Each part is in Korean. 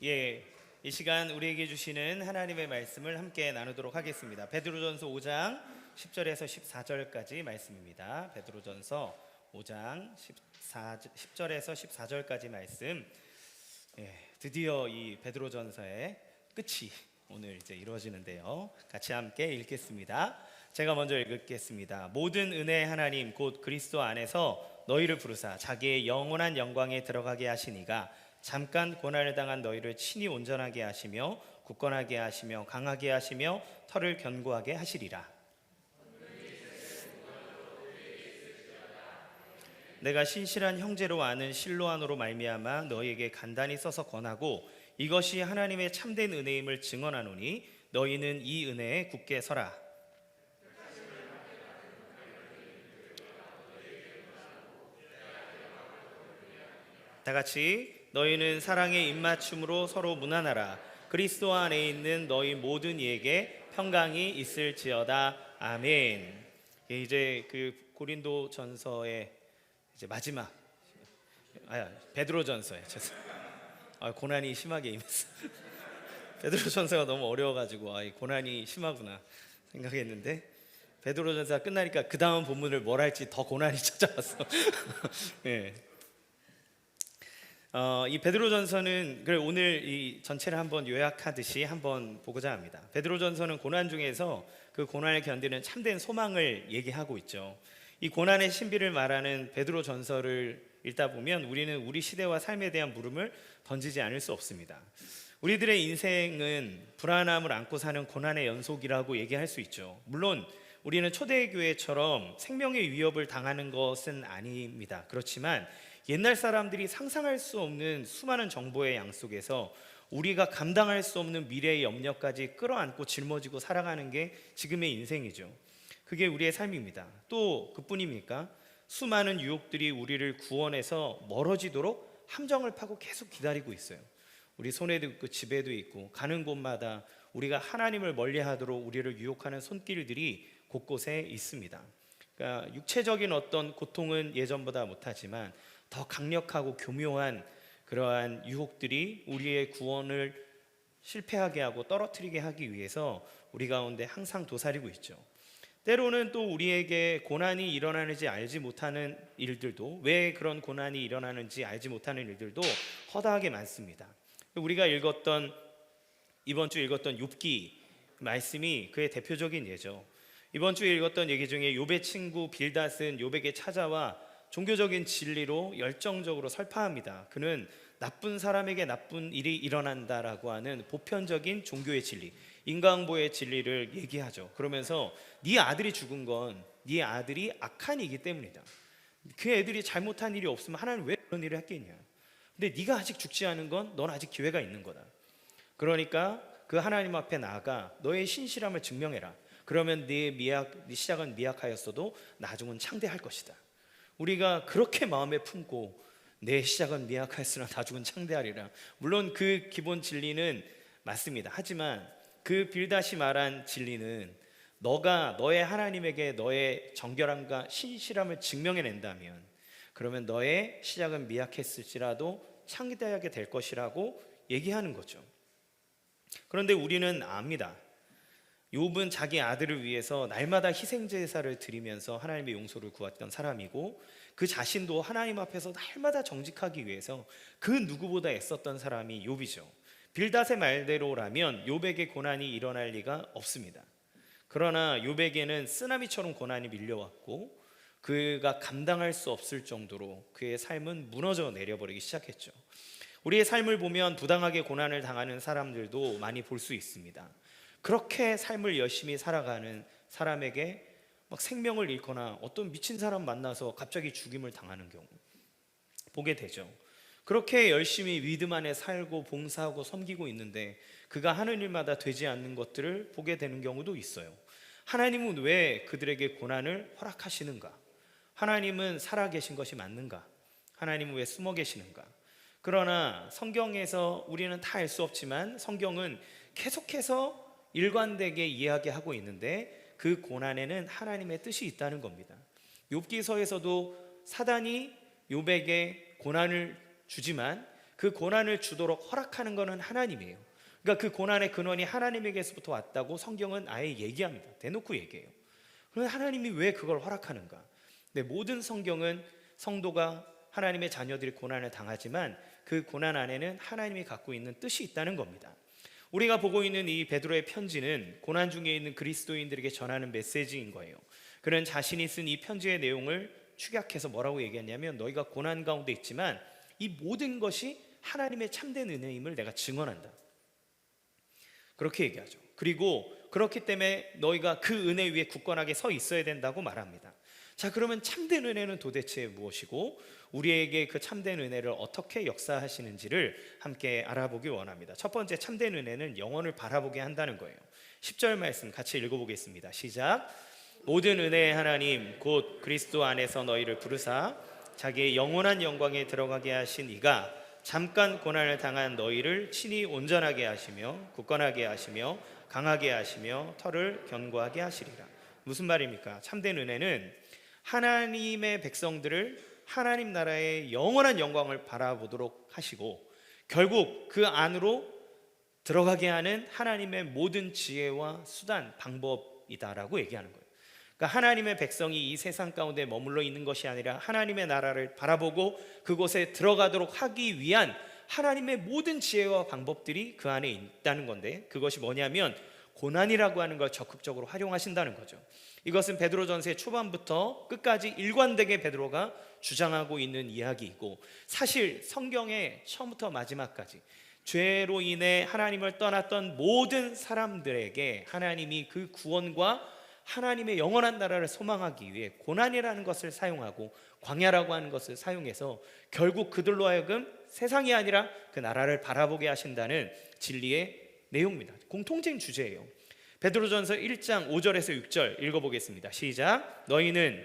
예, 이 시간 우리에게 주시는 하나님의 말씀을 함께 나누도록 하겠습니다. 베드로전서 5장 10절에서 14절까지 말씀입니다. 베드로전서 5장 10절에서 14절까지 말씀. 드디어 이 베드로전서의 끝이 오늘 이제 이루어지는데요. 같이 함께 읽겠습니다. 제가 먼저 읽겠습니다. 모든 은혜의 하나님 곧 그리스도 안에서 너희를 부르사 자기의 영원한 영광에 들어가게 하시니가 잠깐 고난을 당한 너희를 친히 온전하게 하시며 굳건하게 하시며 강하게 하시며 털을 견고하게 하시리라. 내가 신실한 형제로 아는 실로안으로 말미암아 너희에게 간단히 써서 권하고 이것이 하나님의 참된 은혜임을 증언하노니 너희는 이 은혜에 굳게 서라. 다 같이 너희는 사랑의 입맞춤으로 서로 문안하라. 그리스도 안에 있는 너희 모든 이에게 평강이 있을지어다. 아멘. 이제 그 고린도전서의 이제 마지막 베드로전서에 고난이 심하게 임했어. 베드로전서가 너무 어려워가지고 고난이 심하구나 생각했는데 베드로전서가 끝나니까 그 다음 본문을 뭘 할지 더 고난이 찾아왔어. 네. 이 베드로전서는 오늘 이 전체를 한번 요약하듯이 한번 보고자 합니다. 베드로전서는 고난 중에서 그 고난을 견디는 참된 소망을 얘기하고 있죠. 이 고난의 신비를 말하는 베드로전서를 읽다 보면 우리는 우리 시대와 삶에 대한 물음을 던지지 않을 수 없습니다. 우리들의 인생은 불안함을 안고 사는 고난의 연속이라고 얘기할 수 있죠. 물론 우리는 초대교회처럼 생명의 위협을 당하는 것은 아닙니다. 그렇지만 옛날 사람들이 상상할 수 없는 수많은 정보의 양 속에서 우리가 감당할 수 없는 미래의 염려까지 끌어안고 짊어지고 살아가는 게 지금의 인생이죠. 그게 우리의 삶입니다. 또 그뿐입니까? 수많은 유혹들이 우리를 구원해서 멀어지도록 함정을 파고 계속 기다리고 있어요. 우리 손에도 있고 집에도 있고 가는 곳마다 우리가 하나님을 멀리하도록 우리를 유혹하는 손길들이 곳곳에 있습니다. 그러니까 육체적인 어떤 고통은 예전보다 못하지만 더 강력하고 교묘한 그러한 유혹들이 우리의 구원을 실패하게 하고 떨어뜨리게 하기 위해서 우리 가운데 항상 도사리고 있죠. 때로는 또 우리에게 고난이 일어나는지 알지 못하는 일들도, 왜 그런 고난이 일어나는지 알지 못하는 일들도 허다하게 많습니다. 우리가 이번 주 읽었던 욥기 말씀이 그의 대표적인 예죠. 이번 주에 읽었던 얘기 중에 욥의 친구 빌닷은 욥에게 찾아와 종교적인 진리로 열정적으로 설파합니다. 그는 나쁜 사람에게 나쁜 일이 일어난다라고 하는 보편적인 종교의 진리, 인과응보의 진리를 얘기하죠. 그러면서 네 아들이 죽은 건 네 아들이 악한 이기 때문이다. 그 애들이 잘못한 일이 없으면 하나님 왜 그런 일을 했겠냐. 근데 네가 아직 죽지 않은 건 넌 아직 기회가 있는 거다. 그러니까 그 하나님 앞에 나아가 너의 신실함을 증명해라. 그러면 네 시작은 미약하였어도 나중은 창대할 것이다. 우리가 그렇게 마음에 품고 내 시작은 미약하였으나 나중은 창대하리라. 물론 그 기본 진리는 맞습니다. 하지만 그 빌닷이 말한 진리는 너가 너의 하나님에게 너의 정결함과 신실함을 증명해낸다면 그러면 너의 시작은 미약했을지라도 창대하게 될 것이라고 얘기하는 거죠. 그런데 우리는 압니다. 욥은 자기 아들을 위해서 날마다 희생제사를 드리면서 하나님의 용서를 구했던 사람이고 그 자신도 하나님 앞에서 날마다 정직하기 위해서 그 누구보다 애썼던 사람이 욥이죠. 빌닷의 말대로라면 욥에게 고난이 일어날 리가 없습니다. 그러나 욥에게는 쓰나미처럼 고난이 밀려왔고 그가 감당할 수 없을 정도로 그의 삶은 무너져 내려버리기 시작했죠. 우리의 삶을 보면 부당하게 고난을 당하는 사람들도 많이 볼 수 있습니다. 그렇게 삶을 열심히 살아가는 사람에게 막 생명을 잃거나 어떤 미친 사람 만나서 갑자기 죽임을 당하는 경우 보게 되죠. 그렇게 열심히 믿음 안에 살고 봉사하고 섬기고 있는데 그가 하는 일마다 되지 않는 것들을 보게 되는 경우도 있어요. 하나님은 왜 그들에게 고난을 허락하시는가? 하나님은 살아계신 것이 맞는가? 하나님은 왜 숨어 계시는가? 그러나 성경에서 우리는 다 알 수 없지만 성경은 계속해서 일관되게 이야기하고 있는데 그 고난에는 하나님의 뜻이 있다는 겁니다. 욥기서에서도 사단이 욥에게 고난을 주지만 그 고난을 주도록 허락하는 것은 하나님이에요. 그러니까 그 고난의 근원이 하나님에게서부터 왔다고 성경은 아예 얘기합니다. 대놓고 얘기해요. 그런데 하나님이 왜 그걸 허락하는가? 네, 모든 성경은 성도가 하나님의 자녀들이 고난을 당하지만 그 고난 안에는 하나님이 갖고 있는 뜻이 있다는 겁니다. 우리가 보고 있는 이 베드로의 편지는 고난 중에 있는 그리스도인들에게 전하는 메시지인 거예요. 그는 자신이 쓴 이 편지의 내용을 축약해서 뭐라고 얘기했냐면, 너희가 고난 가운데 있지만 이 모든 것이 하나님의 참된 은혜임을 내가 증언한다, 그렇게 얘기하죠. 그리고 그렇기 때문에 너희가 그 은혜 위에 굳건하게 서 있어야 된다고 말합니다. 자, 그러면 참된 은혜는 도대체 무엇이고 우리에게 그 참된 은혜를 어떻게 역사하시는지를 함께 알아보기 원합니다. 첫 번째, 참된 은혜는 영혼을 바라보게 한다는 거예요. 10절 말씀 같이 읽어보겠습니다. 시작. 모든 은혜의 하나님 곧 그리스도 안에서 너희를 부르사 자기의 영원한 영광에 들어가게 하신 이가 잠깐 고난을 당한 너희를 친히 온전하게 하시며 굳건하게 하시며 강하게 하시며 털을 견고하게 하시리라. 무슨 말입니까? 참된 은혜는 하나님의 백성들을 하나님 나라의 영원한 영광을 바라보도록 하시고 결국 그 안으로 들어가게 하는 하나님의 모든 지혜와 수단, 방법이다라고 얘기하는 거예요. 그러니까 하나님의 백성이 이 세상 가운데 머물러 있는 것이 아니라 하나님의 나라를 바라보고 그곳에 들어가도록 하기 위한 하나님의 모든 지혜와 방법들이 그 안에 있다는 건데, 그것이 뭐냐면 고난이라고 하는 걸 적극적으로 활용하신다는 거죠. 이것은 베드로전서의 초반부터 끝까지 일관되게 베드로가 주장하고 있는 이야기이고, 사실 성경의 처음부터 마지막까지 죄로 인해 하나님을 떠났던 모든 사람들에게 하나님이 그 구원과 하나님의 영원한 나라를 소망하기 위해 고난이라는 것을 사용하고 광야라고 하는 것을 사용해서 결국 그들로 하여금 세상이 아니라 그 나라를 바라보게 하신다는 진리의 내용입니다. 공통된 주제예요. 베드로전서 1장 5절에서 6절 읽어보겠습니다. 시작. 너희는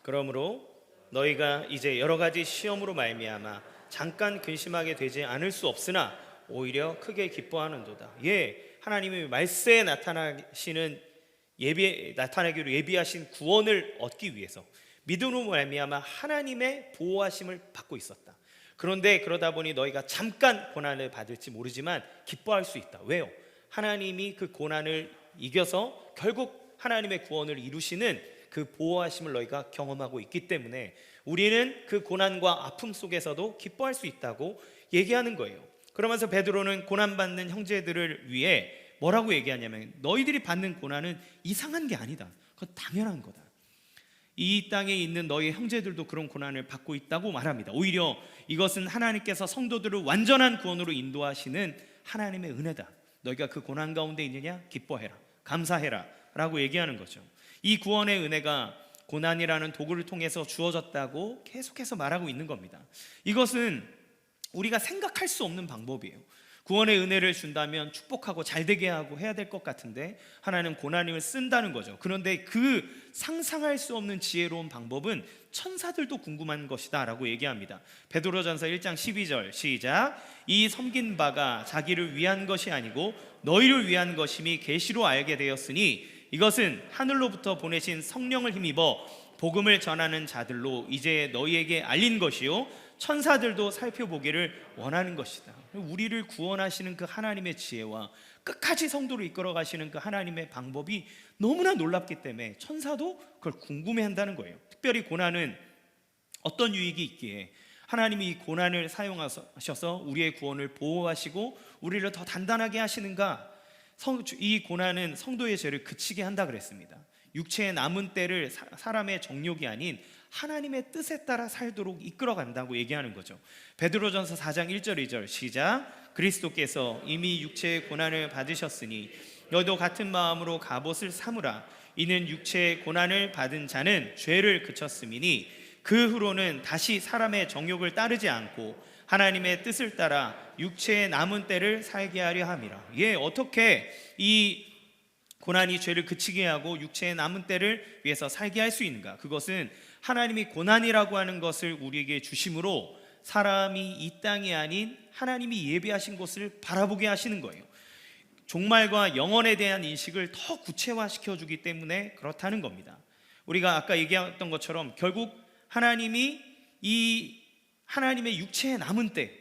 그러므로 너희가 이제 여러 가지 시험으로 말미암아 잠깐 근심하게 되지 않을 수 없으나 오히려 크게 기뻐하는도다. 하나님이 말세에 나타나기로 예비하신 구원을 얻기 위해서 믿음으로 말미암아 하나님의 보호하심을 받고 있었다. 그런데 그러다 보니 너희가 잠깐 고난을 받을지 모르지만 기뻐할 수 있다. 왜요? 하나님이 그 고난을 이겨서 결국 하나님의 구원을 이루시는 그 보호하심을 너희가 경험하고 있기 때문에 우리는 그 고난과 아픔 속에서도 기뻐할 수 있다고 얘기하는 거예요. 그러면서 베드로는 고난받는 형제들을 위해 뭐라고 얘기하냐면, 너희들이 받는 고난은 이상한 게 아니다, 그건 당연한 거다. 이 땅에 있는 너희 형제들도 그런 고난을 받고 있다고 말합니다. 오히려 이것은 하나님께서 성도들을 완전한 구원으로 인도하시는 하나님의 은혜다. 너희가 그 고난 가운데 있느냐? 기뻐해라, 감사해라 라고 얘기하는 거죠. 이 구원의 은혜가 고난이라는 도구를 통해서 주어졌다고 계속해서 말하고 있는 겁니다. 이것은 우리가 생각할 수 없는 방법이에요. 구원의 은혜를 준다면 축복하고 잘되게 하고 해야 될 것 같은데 하나님은 고난을 쓴다는 거죠. 그런데 그 상상할 수 없는 지혜로운 방법은 천사들도 궁금한 것이다 라고 얘기합니다. 베드로전서 1장 12절 시작. 이 섬긴 바가 자기를 위한 것이 아니고 너희를 위한 것임이 계시로 알게 되었으니 이것은 하늘로부터 보내신 성령을 힘입어 복음을 전하는 자들로 이제 너희에게 알린 것이요 천사들도 살펴보기를 원하는 것이다. 우리를 구원하시는 그 하나님의 지혜와 끝까지 성도를 이끌어 가시는 그 하나님의 방법이 너무나 놀랍기 때문에 천사도 그걸 궁금해한다는 거예요. 특별히 고난은 어떤 유익이 있기에 하나님이 이 고난을 사용하셔서 우리의 구원을 보호하시고 우리를 더 단단하게 하시는가? 이 고난은 성도의 죄를 그치게 한다 그랬습니다. 육체의 남은 때를 사람의 정욕이 아닌 하나님의 뜻에 따라 살도록 이끌어간다고 얘기하는 거죠. 베드로전서 4장 1절 2절 시작. 그리스도께서 이미 육체의 고난을 받으셨으니 너희도 같은 마음으로 갑옷을 삼으라. 이는 육체의 고난을 받은 자는 죄를 그쳤음이니 그 후로는 다시 사람의 정욕을 따르지 않고 하나님의 뜻을 따라 육체의 남은 때를 살게 하려 함이라. 어떻게 이 고난이 죄를 그치게 하고 육체의 남은 때를 위해서 살게 할 수 있는가? 그것은 하나님이 고난이라고 하는 것을 우리에게 주심으로 사람이 이 땅이 아닌 하나님이 예비하신 곳을 바라보게 하시는 거예요. 종말과 영원에 대한 인식을 더 구체화시켜 주기 때문에 그렇다는 겁니다. 우리가 아까 얘기했던 것처럼 결국 하나님이 이 하나님의 육체에 남은 때,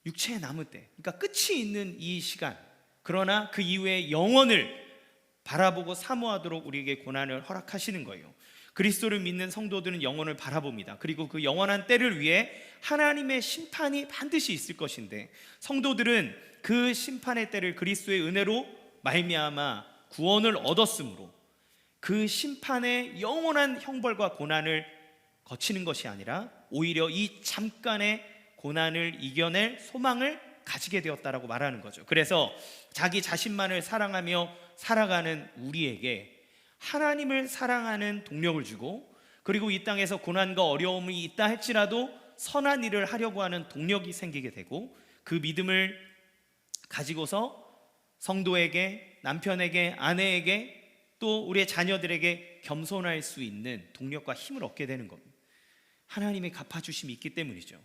그러니까 끝이 있는 이 시간, 그러나 그 이후에 영원을 바라보고 사모하도록 우리에게 고난을 허락하시는 거예요. 그리스도를 믿는 성도들은 영원을 바라봅니다. 그리고 그 영원한 때를 위해 하나님의 심판이 반드시 있을 것인데, 성도들은 그 심판의 때를 그리스도의 은혜로 말미암아 구원을 얻었으므로 그 심판의 영원한 형벌과 고난을 거치는 것이 아니라 오히려 이 잠깐의 고난을 이겨낼 소망을 가지게 되었다라고 말하는 거죠. 그래서 자기 자신만을 사랑하며 살아가는 우리에게 하나님을 사랑하는 동력을 주고, 그리고 이 땅에서 고난과 어려움이 있다 할지라도 선한 일을 하려고 하는 동력이 생기게 되고, 그 믿음을 가지고서 성도에게, 남편에게, 아내에게, 또 우리의 자녀들에게 겸손할 수 있는 동력과 힘을 얻게 되는 겁니다. 하나님의 갚아주심이 있기 때문이죠.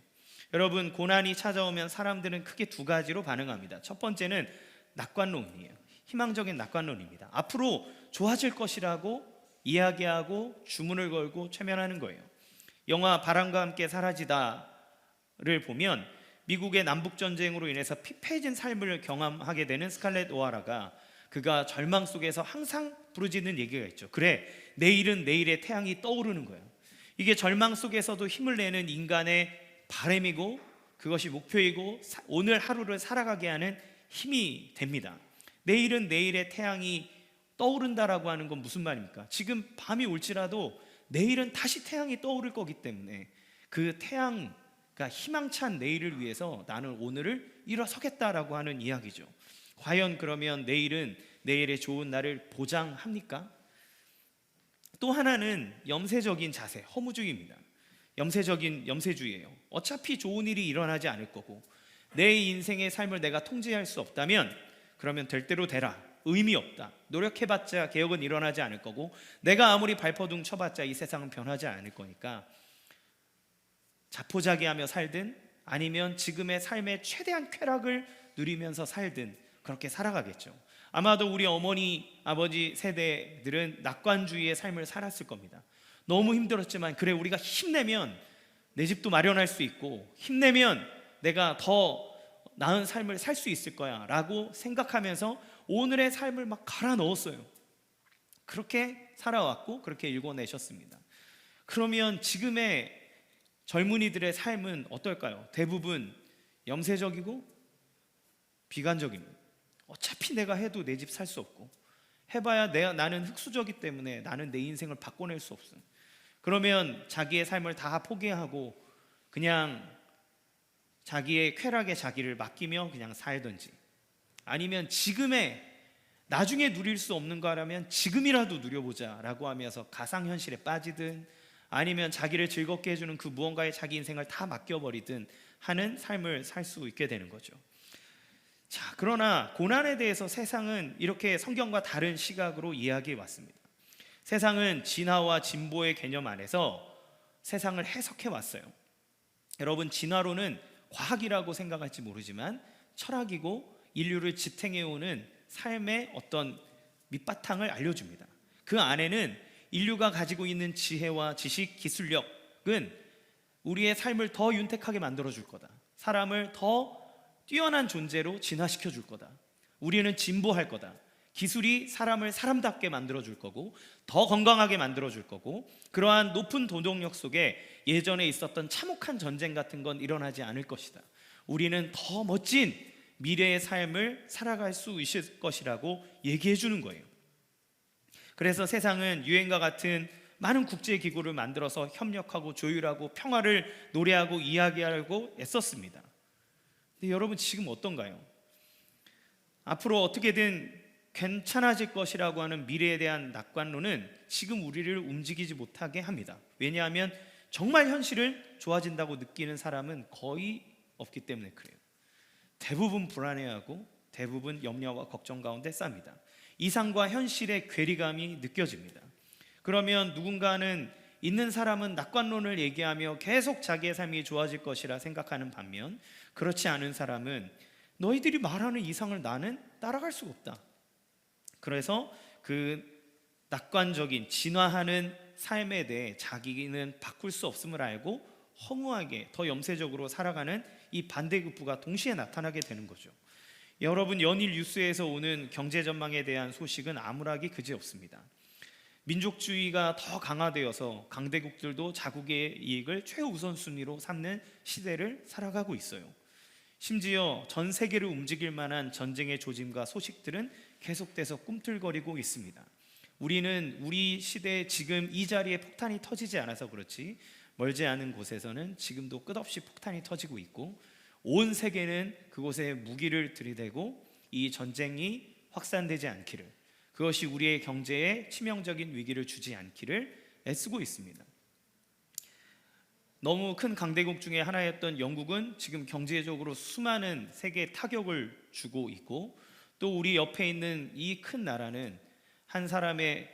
여러분, 고난이 찾아오면 사람들은 크게 두 가지로 반응합니다. 첫 번째는 낙관론이에요. 희망적인 낙관론입니다. 앞으로 좋아질 것이라고 이야기하고 주문을 걸고 최면하는 거예요. 영화 바람과 함께 사라지다를 보면 미국의 남북전쟁으로 인해서 피폐해진 삶을 경험하게 되는 스칼렛 오하라가, 그가 절망 속에서 항상 부르짖는 얘기가 있죠. 그래, 내일은 내일의 태양이 떠오르는 거예요. 이게 절망 속에서도 힘을 내는 인간의 바람이고, 그것이 목표이고, 오늘 하루를 살아가게 하는 힘이 됩니다. 내일은 내일의 태양이 떠오른다라고 하는 건 무슨 말입니까? 지금 밤이 올지라도 내일은 다시 태양이 떠오를 거기 때문에 그 태양, 그러니까 희망찬 내일을 위해서 나는 오늘을 일어서겠다라고 하는 이야기죠. 과연 그러면 내일은 내일의 좋은 날을 보장합니까? 또 하나는 염세적인 자세, 허무주의입니다. 염세주의예요. 어차피 좋은 일이 일어나지 않을 거고, 내 인생의 삶을 내가 통제할 수 없다면 그러면 될 대로 되라, 의미 없다, 노력해봤자 개혁은 일어나지 않을 거고, 내가 아무리 발버둥 쳐봤자 이 세상은 변하지 않을 거니까 자포자기하며 살든 아니면 지금의 삶의 최대한 쾌락을 누리면서 살든 그렇게 살아가겠죠. 아마도 우리 어머니, 아버지 세대들은 낙관주의의 삶을 살았을 겁니다. 너무 힘들었지만 그래, 우리가 힘내면 내 집도 마련할 수 있고, 힘내면 내가 더 나은 삶을 살 수 있을 거야 라고 생각하면서 오늘의 삶을 막 갈아 넣었어요. 그렇게 살아왔고 그렇게 읽어내셨습니다. 그러면 지금의 젊은이들의 삶은 어떨까요? 대부분 염세적이고 비관적입니다. 어차피 내가 해도 내 집 살 수 없고, 해봐야 나는 흙수저기 때문에 나는 내 인생을 바꿔낼 수 없음. 그러면 자기의 삶을 다 포기하고 그냥 자기의 쾌락에 자기를 맡기며 그냥 살든지, 아니면 지금의 나중에 누릴 수 없는 거라면 지금이라도 누려보자 라고 하면서 가상현실에 빠지든, 아니면 자기를 즐겁게 해주는 그 무언가에 자기 인생을 다 맡겨버리든 하는 삶을 살 수 있게 되는 거죠. 자, 그러나 고난에 대해서 세상은 이렇게 성경과 다른 시각으로 이야기해 왔습니다. 세상은 진화와 진보의 개념 안에서 세상을 해석해 왔어요. 여러분, 진화론은 과학이라고 생각할지 모르지만 철학이고 인류를 지탱해오는 삶의 어떤 밑바탕을 알려줍니다. 그 안에는 인류가 가지고 있는 지혜와 지식, 기술력은 우리의 삶을 더 윤택하게 만들어줄 거다, 사람을 더 뛰어난 존재로 진화시켜 줄 거다, 우리는 진보할 거다, 기술이 사람을 사람답게 만들어줄 거고 더 건강하게 만들어줄 거고, 그러한 높은 도덕력 속에 예전에 있었던 참혹한 전쟁 같은 건 일어나지 않을 것이다, 우리는 더 멋진 미래의 삶을 살아갈 수 있을 것이라고 얘기해 주는 거예요. 그래서 세상은 유엔과 같은 많은 국제기구를 만들어서 협력하고 조율하고 평화를 노래하고 이야기하려고 애썼습니다. 근데 여러분, 지금 어떤가요? 앞으로 어떻게든 괜찮아질 것이라고 하는 미래에 대한 낙관론은 지금 우리를 움직이지 못하게 합니다. 왜냐하면 정말 현실은 좋아진다고 느끼는 사람은 거의 없기 때문에 그래요. 대부분 불안해하고 대부분 염려와 걱정 가운데 삽니다. 이상과 현실의 괴리감이 느껴집니다. 그러면 누군가는, 있는 사람은 낙관론을 얘기하며 계속 자기의 삶이 좋아질 것이라 생각하는 반면, 그렇지 않은 사람은 너희들이 말하는 이상을 나는 따라갈 수가 없다. 그래서 그 낙관적인 진화하는 삶에 대해 자기는 바꿀 수 없음을 알고 허무하게 더 염세적으로 살아가는 이 반대급부가 동시에 나타나게 되는 거죠. 여러분, 연일 뉴스에서 오는 경제 전망에 대한 소식은 암울하기 그지없습니다. 민족주의가 더 강화되어서 강대국들도 자국의 이익을 최우선순위로 삼는 시대를 살아가고 있어요. 심지어 전 세계를 움직일 만한 전쟁의 조짐과 소식들은 계속돼서 꿈틀거리고 있습니다. 우리는 우리 시대에 지금 이 자리에 폭탄이 터지지 않아서 그렇지 멀지 않은 곳에서는 지금도 끝없이 폭탄이 터지고 있고, 온 세계는 그곳에 무기를 들이대고 이 전쟁이 확산되지 않기를, 그것이 우리의 경제에 치명적인 위기를 주지 않기를 애쓰고 있습니다. 너무 큰 강대국 중에 하나였던 영국은 지금 경제적으로 수많은 세계에 타격을 주고 있고, 또 우리 옆에 있는 이 큰 나라는 한 사람의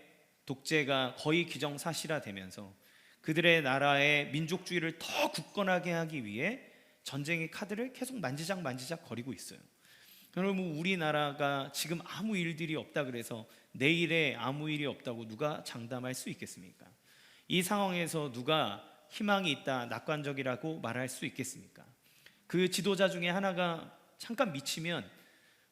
독재가 거의 기정사실화되면서 그들의 나라의 민족주의를 더 굳건하게 하기 위해 전쟁의 카드를 계속 만지작 거리고 있어요. 여러분, 우리나라가 지금 아무 일들이 없다 그래서 내일에 아무 일이 없다고 누가 장담할 수 있겠습니까? 이 상황에서 누가 희망이 있다, 낙관적이라고 말할 수 있겠습니까? 그 지도자 중에 하나가 잠깐 미치면,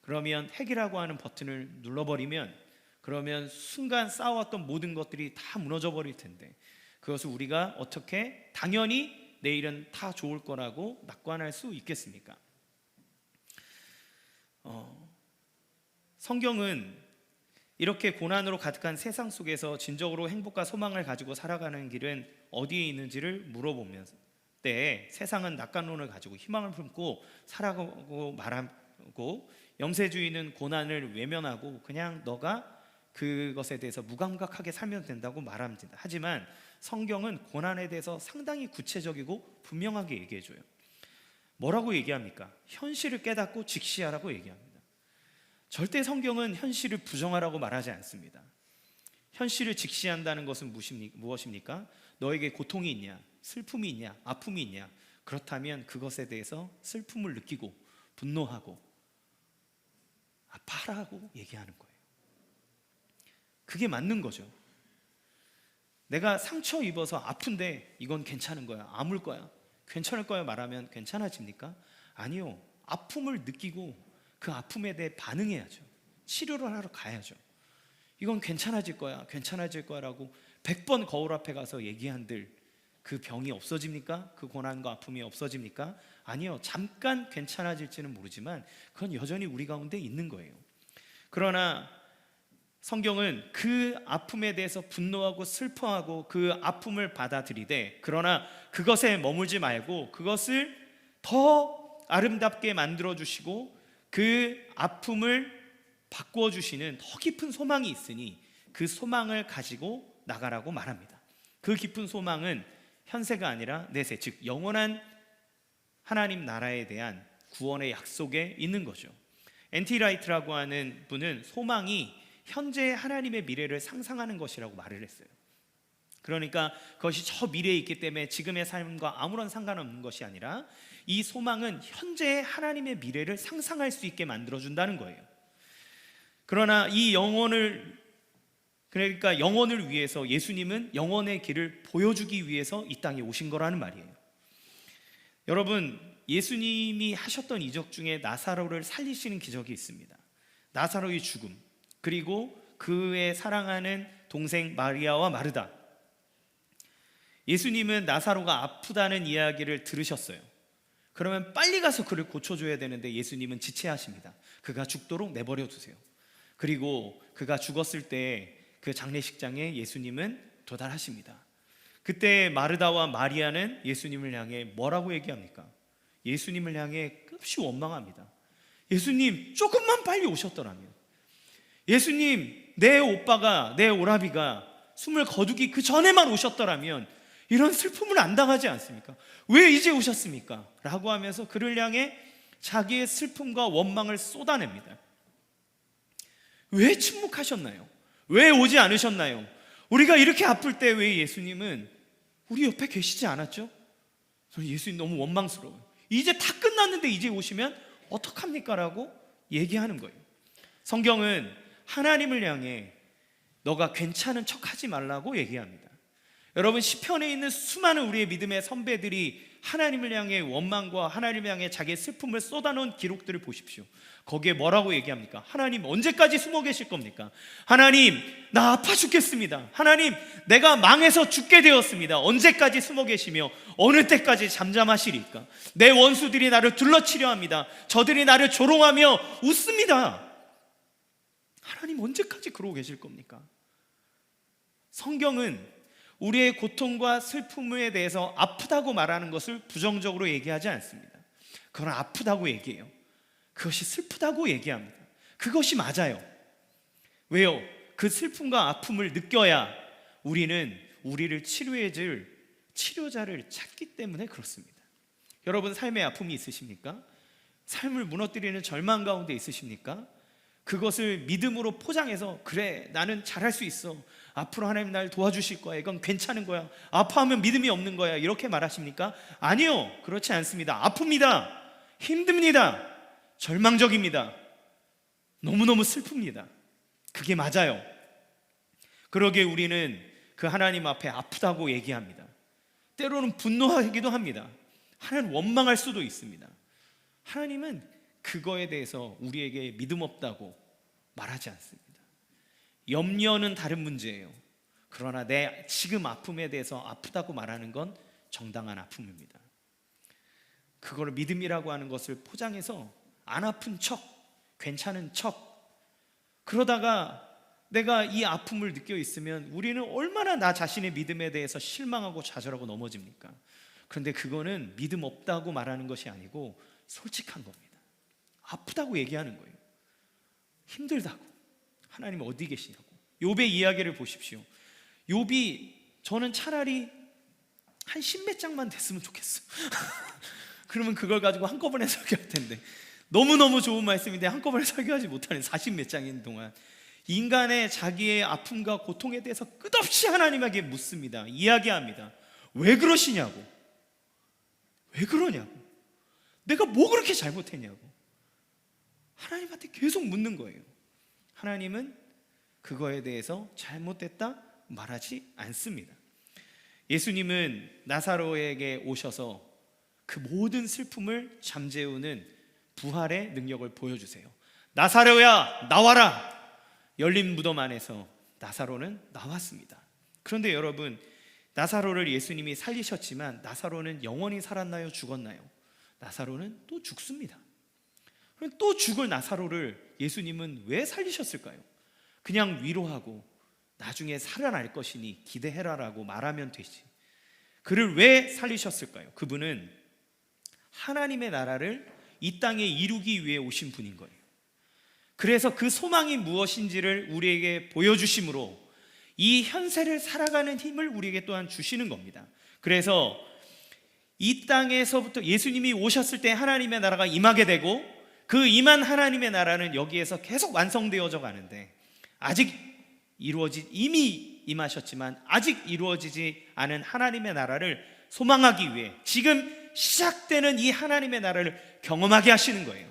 그러면 핵이라고 하는 버튼을 눌러버리면, 그러면 순간 쌓아왔던 모든 것들이 다 무너져 버릴 텐데, 그것을 우리가 어떻게 당연히 내일은 다 좋을 거라고 낙관할 수 있겠습니까? 성경은 이렇게 고난으로 가득한 세상 속에서 진정으로 행복과 소망을 가지고 살아가는 길은 어디에 있는지를 물어보면 때, 세상은 낙관론을 가지고 희망을 품고 살아가고 말하고, 염세주의는 고난을 외면하고 그냥 너가 그것에 대해서 무감각하게 살면 된다고 말합니다. 하지만 성경은 고난에 대해서 상당히 구체적이고 분명하게 얘기해줘요. 뭐라고 얘기합니까? 현실을 깨닫고 직시하라고 얘기합니다. 절대 성경은 현실을 부정하라고 말하지 않습니다. 현실을 직시한다는 것은 무엇입니까? 너에게 고통이 있냐, 슬픔이 있냐, 아픔이 있냐, 그렇다면 그것에 대해서 슬픔을 느끼고 분노하고 아파라고 얘기하는 거예요. 그게 맞는 거죠. 내가 상처 입어서 아픈데 이건 괜찮은 거야, 아물 거야, 괜찮을 거야 말하면 괜찮아집니까? 아니요. 아픔을 느끼고 그 아픔에 대해 반응해야죠. 치료를 하러 가야죠. 이건 괜찮아질 거야, 괜찮아질 거야라고 100번 거울 앞에 가서 얘기한들 그 병이 없어집니까? 그 고난과 아픔이 없어집니까? 아니요. 잠깐 괜찮아질지는 모르지만 그건 여전히 우리 가운데 있는 거예요. 그러나 성경은 그 아픔에 대해서 분노하고 슬퍼하고 그 아픔을 받아들이되, 그러나 그것에 머물지 말고 그것을 더 아름답게 만들어주시고 그 아픔을 바꾸어주시는 더 깊은 소망이 있으니 그 소망을 가지고 나가라고 말합니다. 그 깊은 소망은 현세가 아니라 내세, 즉 영원한 하나님 나라에 대한 구원의 약속에 있는 거죠. N.T. 라이트라고 하는 분은 소망이 현재의 하나님의 미래를 상상하는 것이라고 말을 했어요. 그러니까 그것이 저 미래에 있기 때문에 지금의 삶과 아무런 상관없는 것이 아니라 이 소망은 현재의 하나님의 미래를 상상할 수 있게 만들어준다는 거예요. 그러나 이 영혼을 위해서 예수님은 영혼의 길을 보여주기 위해서 이 땅에 오신 거라는 말이에요. 여러분, 예수님이 하셨던 이적 중에 나사로를 살리시는 기적이 있습니다. 나사로의 죽음, 그리고 그의 사랑하는 동생 마리아와 마르다. 예수님은 나사로가 아프다는 이야기를 들으셨어요. 그러면 빨리 가서 그를 고쳐줘야 되는데 예수님은 지체하십니다. 그가 죽도록 내버려 두세요. 그리고 그가 죽었을 때 그 장례식장에 예수님은 도달하십니다. 그때 마르다와 마리아는 예수님을 향해 뭐라고 얘기합니까? 예수님을 향해 끝없이 원망합니다. 예수님, 조금만 빨리 오셨더라면, 예수님, 내 오빠가, 내 오라비가 숨을 거두기 그 전에만 오셨더라면 이런 슬픔을 안 당하지 않습니까? 왜 이제 오셨습니까? 라고 하면서 그를 향해 자기의 슬픔과 원망을 쏟아냅니다. 왜 침묵하셨나요? 왜 오지 않으셨나요? 우리가 이렇게 아플 때 왜 예수님은 우리 옆에 계시지 않았죠? 저는 예수님 너무 원망스러워요. 이제 다 끝났는데 이제 오시면 어떡합니까? 라고 얘기하는 거예요. 성경은 하나님을 향해 너가 괜찮은 척하지 말라고 얘기합니다. 여러분, 시편에 있는 수많은 우리의 믿음의 선배들이 하나님을 향해 원망과 하나님을 향해 자기의 슬픔을 쏟아놓은 기록들을 보십시오. 거기에 뭐라고 얘기합니까? 하나님 언제까지 숨어 계실 겁니까? 하나님, 나 아파 죽겠습니다. 하나님, 내가 망해서 죽게 되었습니다. 언제까지 숨어 계시며 어느 때까지 잠잠하시리까? 내 원수들이 나를 둘러치려 합니다. 저들이 나를 조롱하며 웃습니다. 하나님 언제까지 그러고 계실 겁니까? 성경은 우리의 고통과 슬픔에 대해서 아프다고 말하는 것을 부정적으로 얘기하지 않습니다. 그건 아프다고 얘기해요. 그것이 슬프다고 얘기합니다. 그것이 맞아요. 왜요? 그 슬픔과 아픔을 느껴야 우리는 우리를 치료해줄 치료자를 찾기 때문에 그렇습니다. 여러분, 삶의 아픔이 있으십니까? 삶을 무너뜨리는 절망 가운데 있으십니까? 그것을 믿음으로 포장해서 그래, 나는 잘할 수 있어, 앞으로 하나님 날 도와주실 거야, 이건 괜찮은 거야, 아파하면 믿음이 없는 거야, 이렇게 말하십니까? 아니요, 그렇지 않습니다. 아픕니다. 힘듭니다. 절망적입니다. 너무너무 슬픕니다. 그게 맞아요. 그러기에 우리는 그 하나님 앞에 아프다고 얘기합니다. 때로는 분노하기도 합니다. 하나님 원망할 수도 있습니다. 하나님은 그거에 대해서 우리에게 믿음 없다고 말하지 않습니다. 염려는 다른 문제예요. 그러나 내 지금 아픔에 대해서 아프다고 말하는 건 정당한 아픔입니다. 그걸 믿음이라고 하는 것을 포장해서 안 아픈 척, 괜찮은 척, 그러다가 내가 이 아픔을 느껴 있으면 우리는 얼마나 나 자신의 믿음에 대해서 실망하고 좌절하고 넘어집니까? 그런데 그거는 믿음 없다고 말하는 것이 아니고 솔직한 겁니다. 아프다고 얘기하는 거예요. 힘들다고. 하나님 어디 계시냐고. 욥의 이야기를 보십시오. 욥이, 저는 차라리 한 10몇 장만 됐으면 좋겠어. 그러면 그걸 가지고 한꺼번에 설교할 텐데, 너무너무 좋은 말씀인데 한꺼번에 설교하지 못하는 40몇 장인 동안 인간의 자기의 아픔과 고통에 대해서 끝없이 하나님에게 묻습니다. 이야기합니다. 왜 그러시냐고. 왜 그러냐고. 내가 뭐 그렇게 잘못했냐고. 하나님한테 계속 묻는 거예요. 하나님은 그거에 대해서 잘못됐다 말하지 않습니다. 예수님은 나사로에게 오셔서 그 모든 슬픔을 잠재우는 부활의 능력을 보여주세요. 나사로야, 나와라. 열린 무덤 안에서 나사로는 나왔습니다. 그런데 여러분, 나사로를 예수님이 살리셨지만 나사로는 영원히 살았나요? 죽었나요? 나사로는 또 죽습니다. 그럼 또 죽을 나사로를 예수님은 왜 살리셨을까요? 그냥 위로하고 나중에 살아날 것이니 기대해라라고 말하면 되지. 그를 왜 살리셨을까요? 그분은 하나님의 나라를 이 땅에 이루기 위해 오신 분인 거예요. 그래서 그 소망이 무엇인지를 우리에게 보여주심으로 이 현세를 살아가는 힘을 우리에게 또한 주시는 겁니다. 그래서 이 땅에서부터 예수님이 오셨을 때 하나님의 나라가 임하게 되고, 그 임한 하나님의 나라는 여기에서 계속 완성되어져 가는데, 아직 이미 임하셨지만 아직 이루어지지 않은 하나님의 나라를 소망하기 위해 지금 시작되는 이 하나님의 나라를 경험하게 하시는 거예요.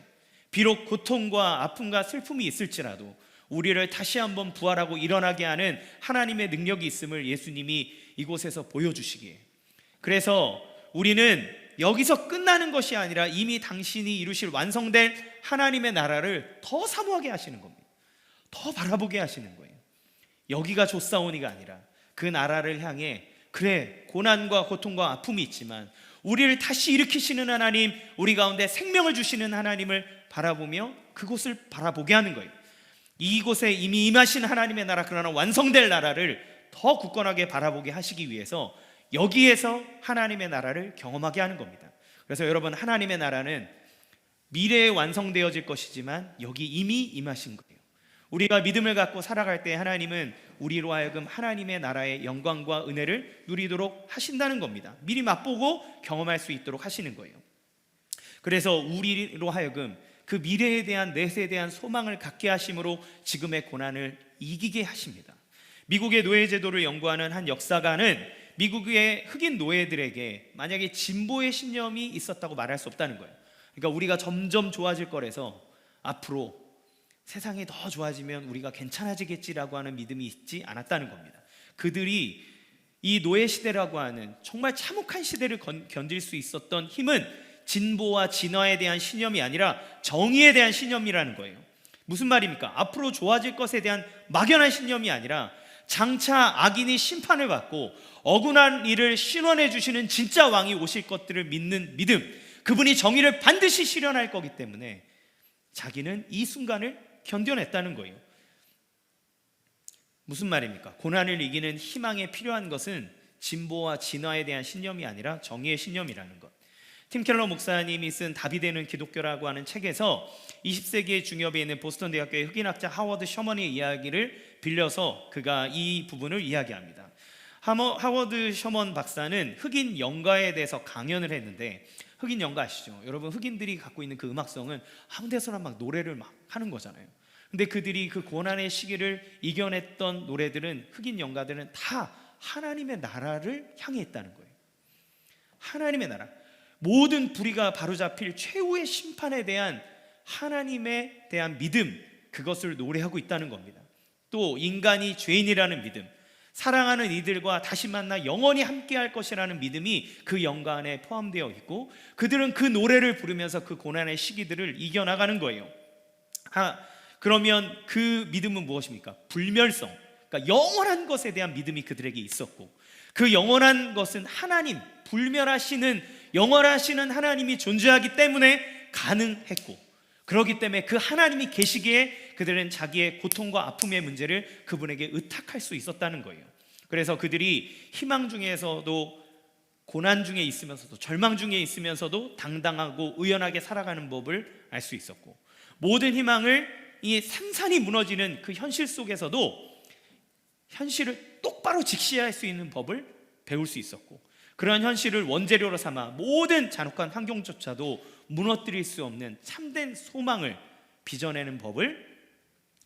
비록 고통과 아픔과 슬픔이 있을지라도 우리를 다시 한번 부활하고 일어나게 하는 하나님의 능력이 있음을 예수님이 이곳에서 보여주시기에, 그래서 우리는 여기서 끝나는 것이 아니라 이미 당신이 이루실 완성될 하나님의 나라를 더 사모하게 하시는 겁니다. 더 바라보게 하시는 거예요. 여기가 좋사오니가 아니라 그 나라를 향해, 그래, 고난과 고통과 아픔이 있지만 우리를 다시 일으키시는 하나님, 우리 가운데 생명을 주시는 하나님을 바라보며 그곳을 바라보게 하는 거예요. 이곳에 이미 임하신 하나님의 나라, 그러나 완성될 나라를 더 굳건하게 바라보게 하시기 위해서 여기에서 하나님의 나라를 경험하게 하는 겁니다. 그래서 여러분, 하나님의 나라는 미래에 완성되어질 것이지만 여기 이미 임하신 거예요. 우리가 믿음을 갖고 살아갈 때 하나님은 우리로 하여금 하나님의 나라의 영광과 은혜를 누리도록 하신다는 겁니다. 미리 맛보고 경험할 수 있도록 하시는 거예요. 그래서 우리로 하여금 그 미래에 대한, 넷에 대한 소망을 갖게 하심으로 지금의 고난을 이기게 하십니다. 미국의 노예제도를 연구하는 한 역사가는 미국의 흑인 노예들에게 만약에 진보의 신념이 있었다고 말할 수 없다는 거예요. 그러니까 우리가 점점 좋아질 거라서 앞으로 세상이 더 좋아지면 우리가 괜찮아지겠지라고 하는 믿음이 있지 않았다는 겁니다. 그들이 이 노예 시대라고 하는 정말 참혹한 시대를 견딜 수 있었던 힘은 진보와 진화에 대한 신념이 아니라 정의에 대한 신념이라는 거예요. 무슨 말입니까? 앞으로 좋아질 것에 대한 막연한 신념이 아니라 장차 악인이 심판을 받고 억울한 일을 신원해 주시는 진짜 왕이 오실 것들을 믿는 믿음, 그분이 정의를 반드시 실현할 거기 때문에 자기는 이 순간을 견뎌냈다는 거예요. 무슨 말입니까? 고난을 이기는 희망에 필요한 것은 진보와 진화에 대한 신념이 아니라 정의의 신념이라는 것. 팀 켈러 목사님이 쓴 답이 되는 기독교라고 하는 책에서 20세기의 중엽에 있는 보스턴 대학교의 흑인학자 하워드 셔먼의 이야기를 빌려서 그가 이 부분을 이야기합니다. 하워드 셔먼 박사는 흑인 영가에 대해서 강연을 했는데, 흑인 영가 아시죠? 여러분, 흑인들이 갖고 있는 그 음악성은 아무 데서나 막 노래를 막 하는 거잖아요. 근데 그들이 그 고난의 시기를 이겨냈던 노래들은, 흑인 영가들은 다 하나님의 나라를 향해 있다는 거예요. 하나님의 나라, 모든 불의가 바로잡힐 최후의 심판에 대한 하나님에 대한 믿음, 그것을 노래하고 있다는 겁니다. 또 인간이 죄인이라는 믿음, 사랑하는 이들과 다시 만나 영원히 함께할 것이라는 믿음이 그 영가 안에 포함되어 있고, 그들은 그 노래를 부르면서 그 고난의 시기들을 이겨나가는 거예요. 그러면 그 믿음은 무엇입니까? 불멸성, 그러니까 영원한 것에 대한 믿음이 그들에게 있었고, 그 영원한 것은 하나님, 불멸하시는 영원하시는 하나님이 존재하기 때문에 가능했고, 그렇기 때문에 그 하나님이 계시기에 그들은 자기의 고통과 아픔의 문제를 그분에게 의탁할 수 있었다는 거예요. 그래서 그들이 희망 중에서도, 고난 중에 있으면서도, 절망 중에 있으면서도 당당하고 의연하게 살아가는 법을 알 수 있었고, 모든 희망을 이 산산이 무너지는 그 현실 속에서도 현실을 똑바로 직시할 수 있는 법을 배울 수 있었고, 그런 현실을 원재료로 삼아 모든 잔혹한 환경조차도 무너뜨릴 수 없는 참된 소망을 빚어내는 법을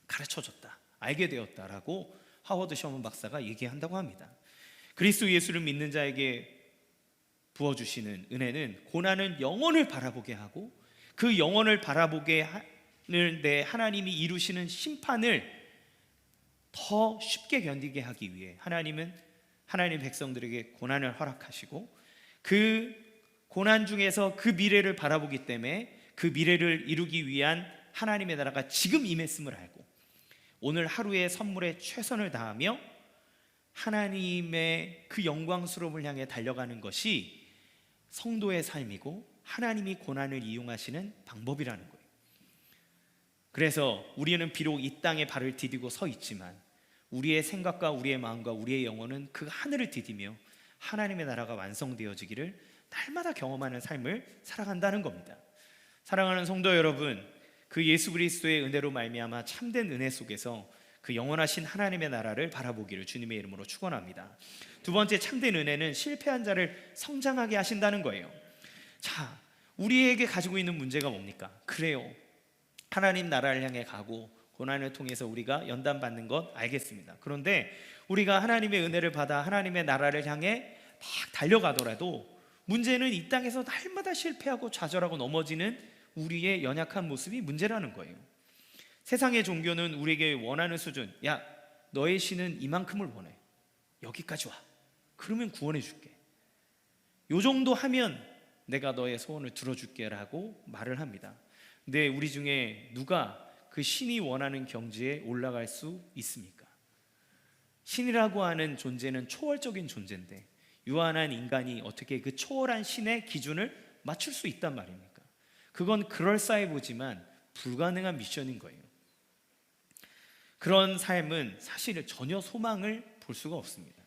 가르쳐줬다, 알게 되었다라고 하워드 셔먼 박사가 얘기한다고 합니다. 그리스도 예수를 믿는 자에게 부어주시는 은혜는 고난은 영원을 바라보게 하고, 그 영원을 바라보게 하는데 하나님이 이루시는 심판을 더 쉽게 견디게 하기 위해 하나님은 하나님 백성들에게 고난을 허락하시고, 그 고난 중에서 그 미래를 바라보기 때문에 그 미래를 이루기 위한 하나님의 나라가 지금 임했음을 알고, 오늘 하루의 선물에 최선을 다하며 하나님의 그 영광스러움을 향해 달려가는 것이 성도의 삶이고 하나님이 고난을 이용하시는 방법이라는 거예요. 그래서 우리는 비록 이 땅에 발을 디디고 서 있지만 우리의 생각과 우리의 마음과 우리의 영혼은 그 하늘을 디디며 하나님의 나라가 완성되어지기를 날마다 경험하는 삶을 살아간다는 겁니다. 사랑하는 성도 여러분, 그 예수 그리스도의 은혜로 말미암아 참된 은혜 속에서 그 영원하신 하나님의 나라를 바라보기를 주님의 이름으로 축원합니다. 두 번째, 참된 은혜는 실패한 자를 성장하게 하신다는 거예요. 자, 우리에게 가지고 있는 문제가 뭡니까? 그래요, 하나님 나라를 향해 가고 고난을 통해서 우리가 연단받는 것 알겠습니다. 그런데 우리가 하나님의 은혜를 받아 하나님의 나라를 향해 막 달려가더라도 문제는 이 땅에서 날마다 실패하고 좌절하고 넘어지는 우리의 연약한 모습이 문제라는 거예요. 세상의 종교는 우리에게 원하는 수준, 야, 너의 신은 이만큼을 원해, 여기까지 와, 그러면 구원해 줄게, 요 정도 하면 내가 너의 소원을 들어줄게 라고 말을 합니다. 근데 우리 중에 누가 그 신이 원하는 경지에 올라갈 수 있습니까? 신이라고 하는 존재는 초월적인 존재인데 유한한 인간이 어떻게 그 초월한 신의 기준을 맞출 수 있단 말입니까? 그건 그럴싸해 보지만 불가능한 미션인 거예요. 그런 삶은 사실 전혀 소망을 볼 수가 없습니다.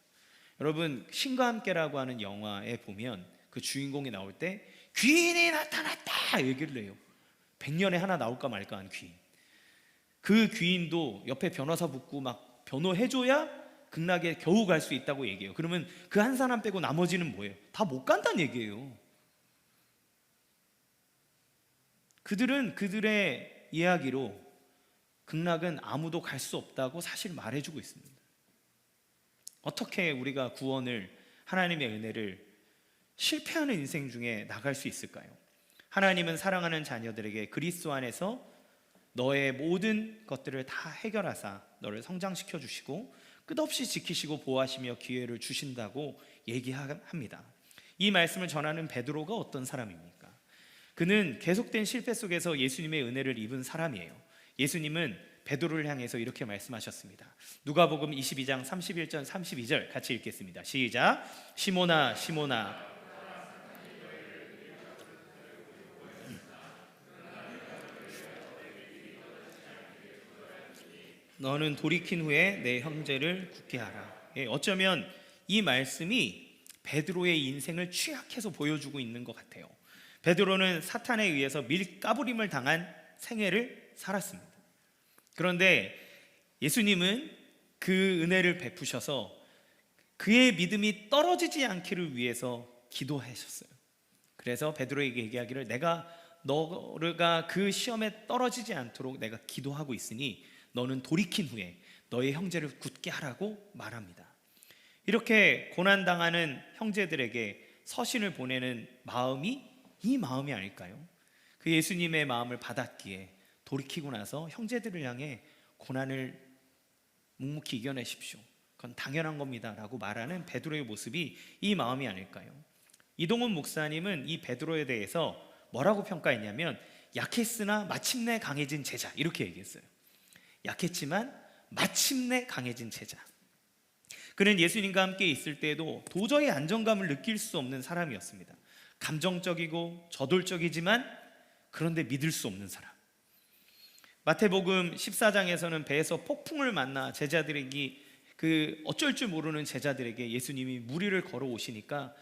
여러분, 신과 함께라고 하는 영화에 보면 그 주인공이 나올 때 귀인이 나타났다 얘기를 해요. 100년에 하나 나올까 말까 한 귀인. 그 귀인도 옆에 변호사 붙고 막 변호해줘야 극락에 겨우 갈 수 있다고 얘기해요. 그러면 그 한 사람 빼고 나머지는 뭐예요? 다 못 간다는 얘기예요. 그들은 그들의 이야기로 극락은 아무도 갈 수 없다고 사실 말해주고 있습니다. 어떻게 우리가 구원을, 하나님의 은혜를 실패하는 인생 중에 나갈 수 있을까요? 하나님은 사랑하는 자녀들에게 그리스도 안에서 너의 모든 것들을 다 해결하사 너를 성장시켜 주시고 끝없이 지키시고 보호하시며 기회를 주신다고 얘기합니다. 이 말씀을 전하는 베드로가 어떤 사람입니까? 그는 계속된 실패 속에서 예수님의 은혜를 입은 사람이에요. 예수님은 베드로를 향해서 이렇게 말씀하셨습니다. 누가복음 22장 31절 32절 같이 읽겠습니다. 시작. 시몬아 시몬아 너는 돌이킨 후에 내 형제를 굳게 하라. 어쩌면 이 말씀이 베드로의 인생을 취약해서 보여주고 있는 것 같아요. 베드로는 사탄에 의해서 밀가부림을 당한 생애를 살았습니다. 그런데 예수님은 그 은혜를 베푸셔서 그의 믿음이 떨어지지 않기를 위해서 기도하셨어요. 그래서 베드로에게 얘기하기를 내가 너가 그 시험에 떨어지지 않도록 내가 기도하고 있으니 너는 돌이킨 후에 너의 형제를 굳게 하라고 말합니다. 이렇게 고난당하는 형제들에게 서신을 보내는 마음이 이 마음이 아닐까요? 그 예수님의 마음을 받았기에 돌이키고 나서 형제들을 향해 고난을 묵묵히 이겨내십시오. 그건 당연한 겁니다 라고 말하는 베드로의 모습이 이 마음이 아닐까요? 이동훈 목사님은 이 베드로에 대해서 뭐라고 평가했냐면 약했으나 마침내 강해진 제자 이렇게 얘기했어요. 약했지만 마침내 강해진 제자. 그는 예수님과 함께 있을 때에도 도저히 안정감을 느낄 수 없는 사람이었습니다. 감정적이고 저돌적이지만 그런데 믿을 수 없는 사람. 마태복음 14장에서는 배에서 폭풍을 만나 제자들에게 어쩔 줄 모르는 제자들에게 예수님이 무리를 걸어 오시니까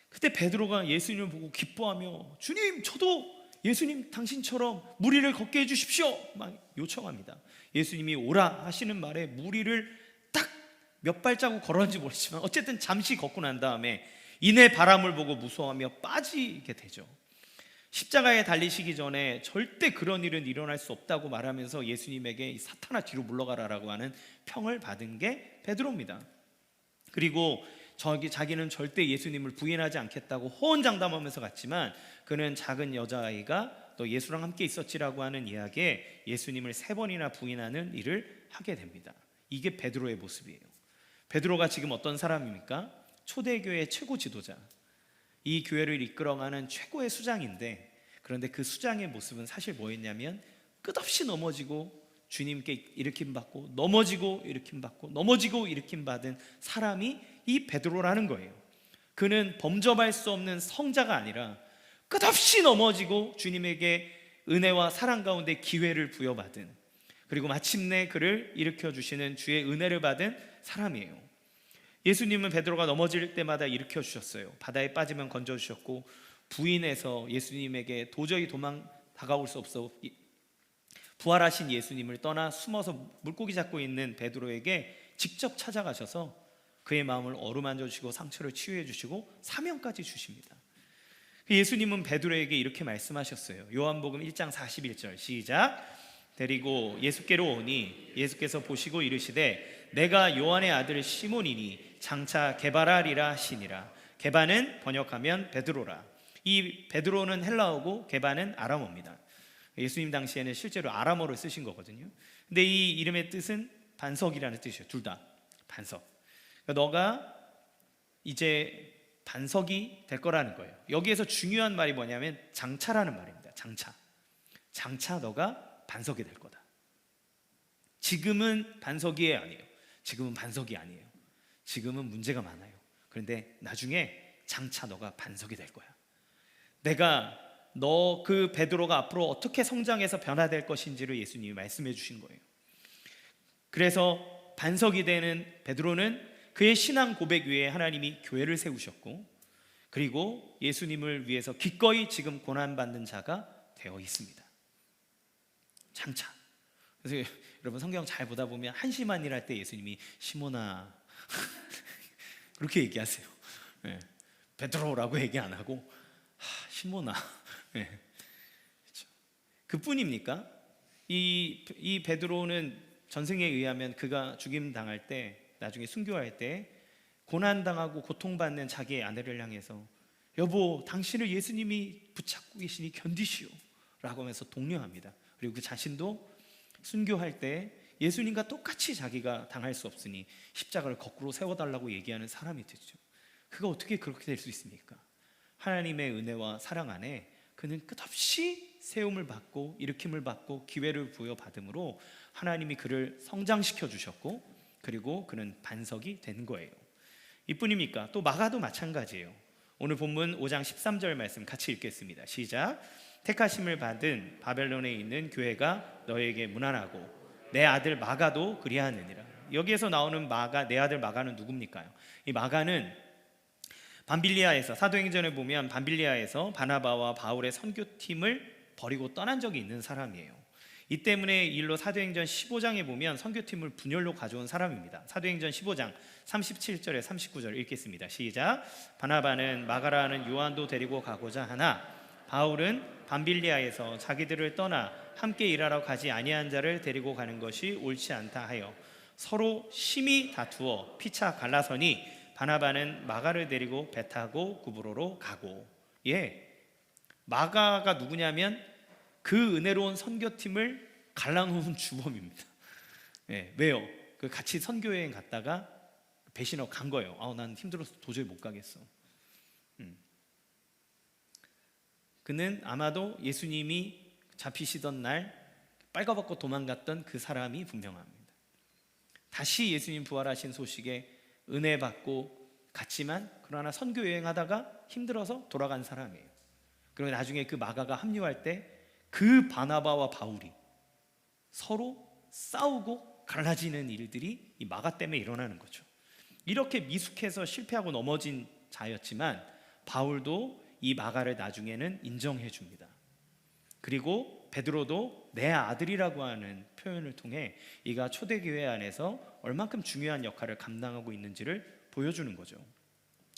그때 베드로가 예수님을 보고 기뻐하며 주님 저도 예수님 당신처럼 무리를 걷게 해주십시오 막 요청합니다. 예수님이 오라 하시는 말에 무리를 딱 몇 발자국 걸었는지 모르지만 어쨌든 잠시 걷고 난 다음에 이내 바람을 보고 무서워하며 빠지게 되죠. 십자가에 달리시기 전에 절대 그런 일은 일어날 수 없다고 말하면서 예수님에게 사탄아 뒤로 물러가라라고 하는 평을 받은 게 베드로입니다. 그리고 자기는 절대 예수님을 부인하지 않겠다고 호언장담하면서 갔지만 그는 작은 여자아이가 너 예수랑 함께 있었지라고 하는 이야기에 예수님을 3번이나 부인하는 일을 하게 됩니다. 이게 베드로의 모습이에요. 베드로가 지금 어떤 사람입니까? 초대교회의 최고 지도자, 이 교회를 이끌어가는 최고의 수장인데 그런데 그 수장의 모습은 사실 뭐였냐면 끝없이 넘어지고 주님께 일으킴받고 넘어지고 일으킴받고 넘어지고 일으킴받은 사람이 이 베드로라는 거예요. 그는 범접할 수 없는 성자가 아니라 끝없이 넘어지고 주님에게 은혜와 사랑 가운데 기회를 부여받은, 그리고 마침내 그를 일으켜주시는 주의 은혜를 받은 사람이에요. 예수님은 베드로가 넘어질 때마다 일으켜주셨어요. 바다에 빠지면 건져주셨고 부인해서 예수님에게 도저히 다가올 수 없어 부활하신 예수님을 떠나 숨어서 물고기 잡고 있는 베드로에게 직접 찾아가셔서 그의 마음을 어루만져 주시고 상처를 치유해 주시고 사명까지 주십니다. 예수님은 베드로에게 이렇게 말씀하셨어요. 요한복음 1장 41절 시작. 데리고 예수께로 오니 예수께서 보시고 이르시되 내가 요한의 아들 시몬이니 장차 게바라리라 하시니라. 게바는 번역하면 베드로라. 이 베드로는 헬라어고 게바는 아람어입니다. 예수님 당시에는 실제로 아람어를 쓰신 거거든요. 근데 이 이름의 뜻은 반석이라는 뜻이에요. 둘 다 반석. 그러니까 너가 이제 반석이 될 거라는 거예요. 여기에서 중요한 말이 뭐냐면 장차라는 말입니다. 장차 너가 반석이 될 거다. 지금은 반석이 아니에요. 지금은 반석이 아니에요. 지금은 문제가 많아요. 그런데 나중에 장차 너가 반석이 될 거야. 내가 너 그 베드로가 앞으로 어떻게 성장해서 변화될 것인지를 예수님이 말씀해 주신 거예요. 그래서 반석이 되는 베드로는 그의 신앙 고백 위에 하나님이 교회를 세우셨고, 그리고 예수님을 위해서 기꺼이 지금 고난받는 자가 되어 있습니다. 장차. 그래서 여러분 성경 잘 보다 보면 한심한 일 할 때 예수님이 시몬아 그렇게 얘기하세요. 네. 베드로라고 얘기 안 하고 시몬아. 네. 그렇죠. 그뿐입니까? 이 베드로는 전승에 의하면 그가 죽임 당할 때, 나중에 순교할 때 고난당하고 고통받는 자기의 아내를 향해서 여보, 당신을 예수님이 붙잡고 계시니 견디시오 라고 하면서 독려합니다. 그리고 그 자신도 순교할 때 예수님과 똑같이 자기가 당할 수 없으니 십자가를 거꾸로 세워달라고 얘기하는 사람이 되죠. 그가 어떻게 그렇게 될 수 있습니까? 하나님의 은혜와 사랑 안에 그는 끝없이 세움을 받고 일으킴을 받고 기회를 부여받음으로 하나님이 그를 성장시켜 주셨고, 그리고 그는 반석이 된 거예요. 이뿐입니까? 또 마가도 마찬가지예요. 오늘 본문 5장 13절 말씀 같이 읽겠습니다. 시작. 택하심을 받은 바벨론에 있는 교회가 너에게 문안하고 내 아들 마가도 그리하느니라. 여기에서 나오는 마가, 내 아들 마가는 누굽니까요? 이 마가는 밤빌리아에서, 사도행전에 보면 밤빌리아에서 바나바와 바울의 선교팀을 버리고 떠난 적이 있는 사람이에요. 이 때문에 일로 사도행전 15장에 보면 선교팀을 분열로 가져온 사람입니다. 사도행전 15장 37절에 39절 읽겠습니다. 시작. 바나바는 마가라는 요한도 데리고 가고자 하나 바울은 밤빌리아에서 자기들을 떠나 함께 일하러 가지 아니한 자를 데리고 가는 것이 옳지 않다 하여 서로 심히 다투어 피차 갈라서니 바나바는 마가를 데리고 배 타고 구브로로 가고. 마가가 누구냐면 그 은혜로운 선교팀을 갈라놓은 주범입니다. 왜요? 그 같이 선교여행 갔다가 배신하고 간 거예요. 난 힘들어서 도저히 못 가겠어. 그는 아마도 예수님이 잡히시던 날 빨가벗고 도망갔던 그 사람이 분명합니다. 다시 예수님 부활하신 소식에 은혜 받고 갔지만 그러나 선교 여행하다가 힘들어서 돌아간 사람이에요. 그리고 나중에 그 마가가 합류할 때 그 바나바와 바울이 서로 싸우고 갈라지는 일들이 이 마가 때문에 일어나는 거죠. 이렇게 미숙해서 실패하고 넘어진 자였지만 바울도 이 마가를 나중에는 인정해 줍니다. 그리고 베드로도 내 아들이라고 하는 표현을 통해 이가 초대교회 안에서 얼만큼 중요한 역할을 감당하고 있는지를 보여주는 거죠.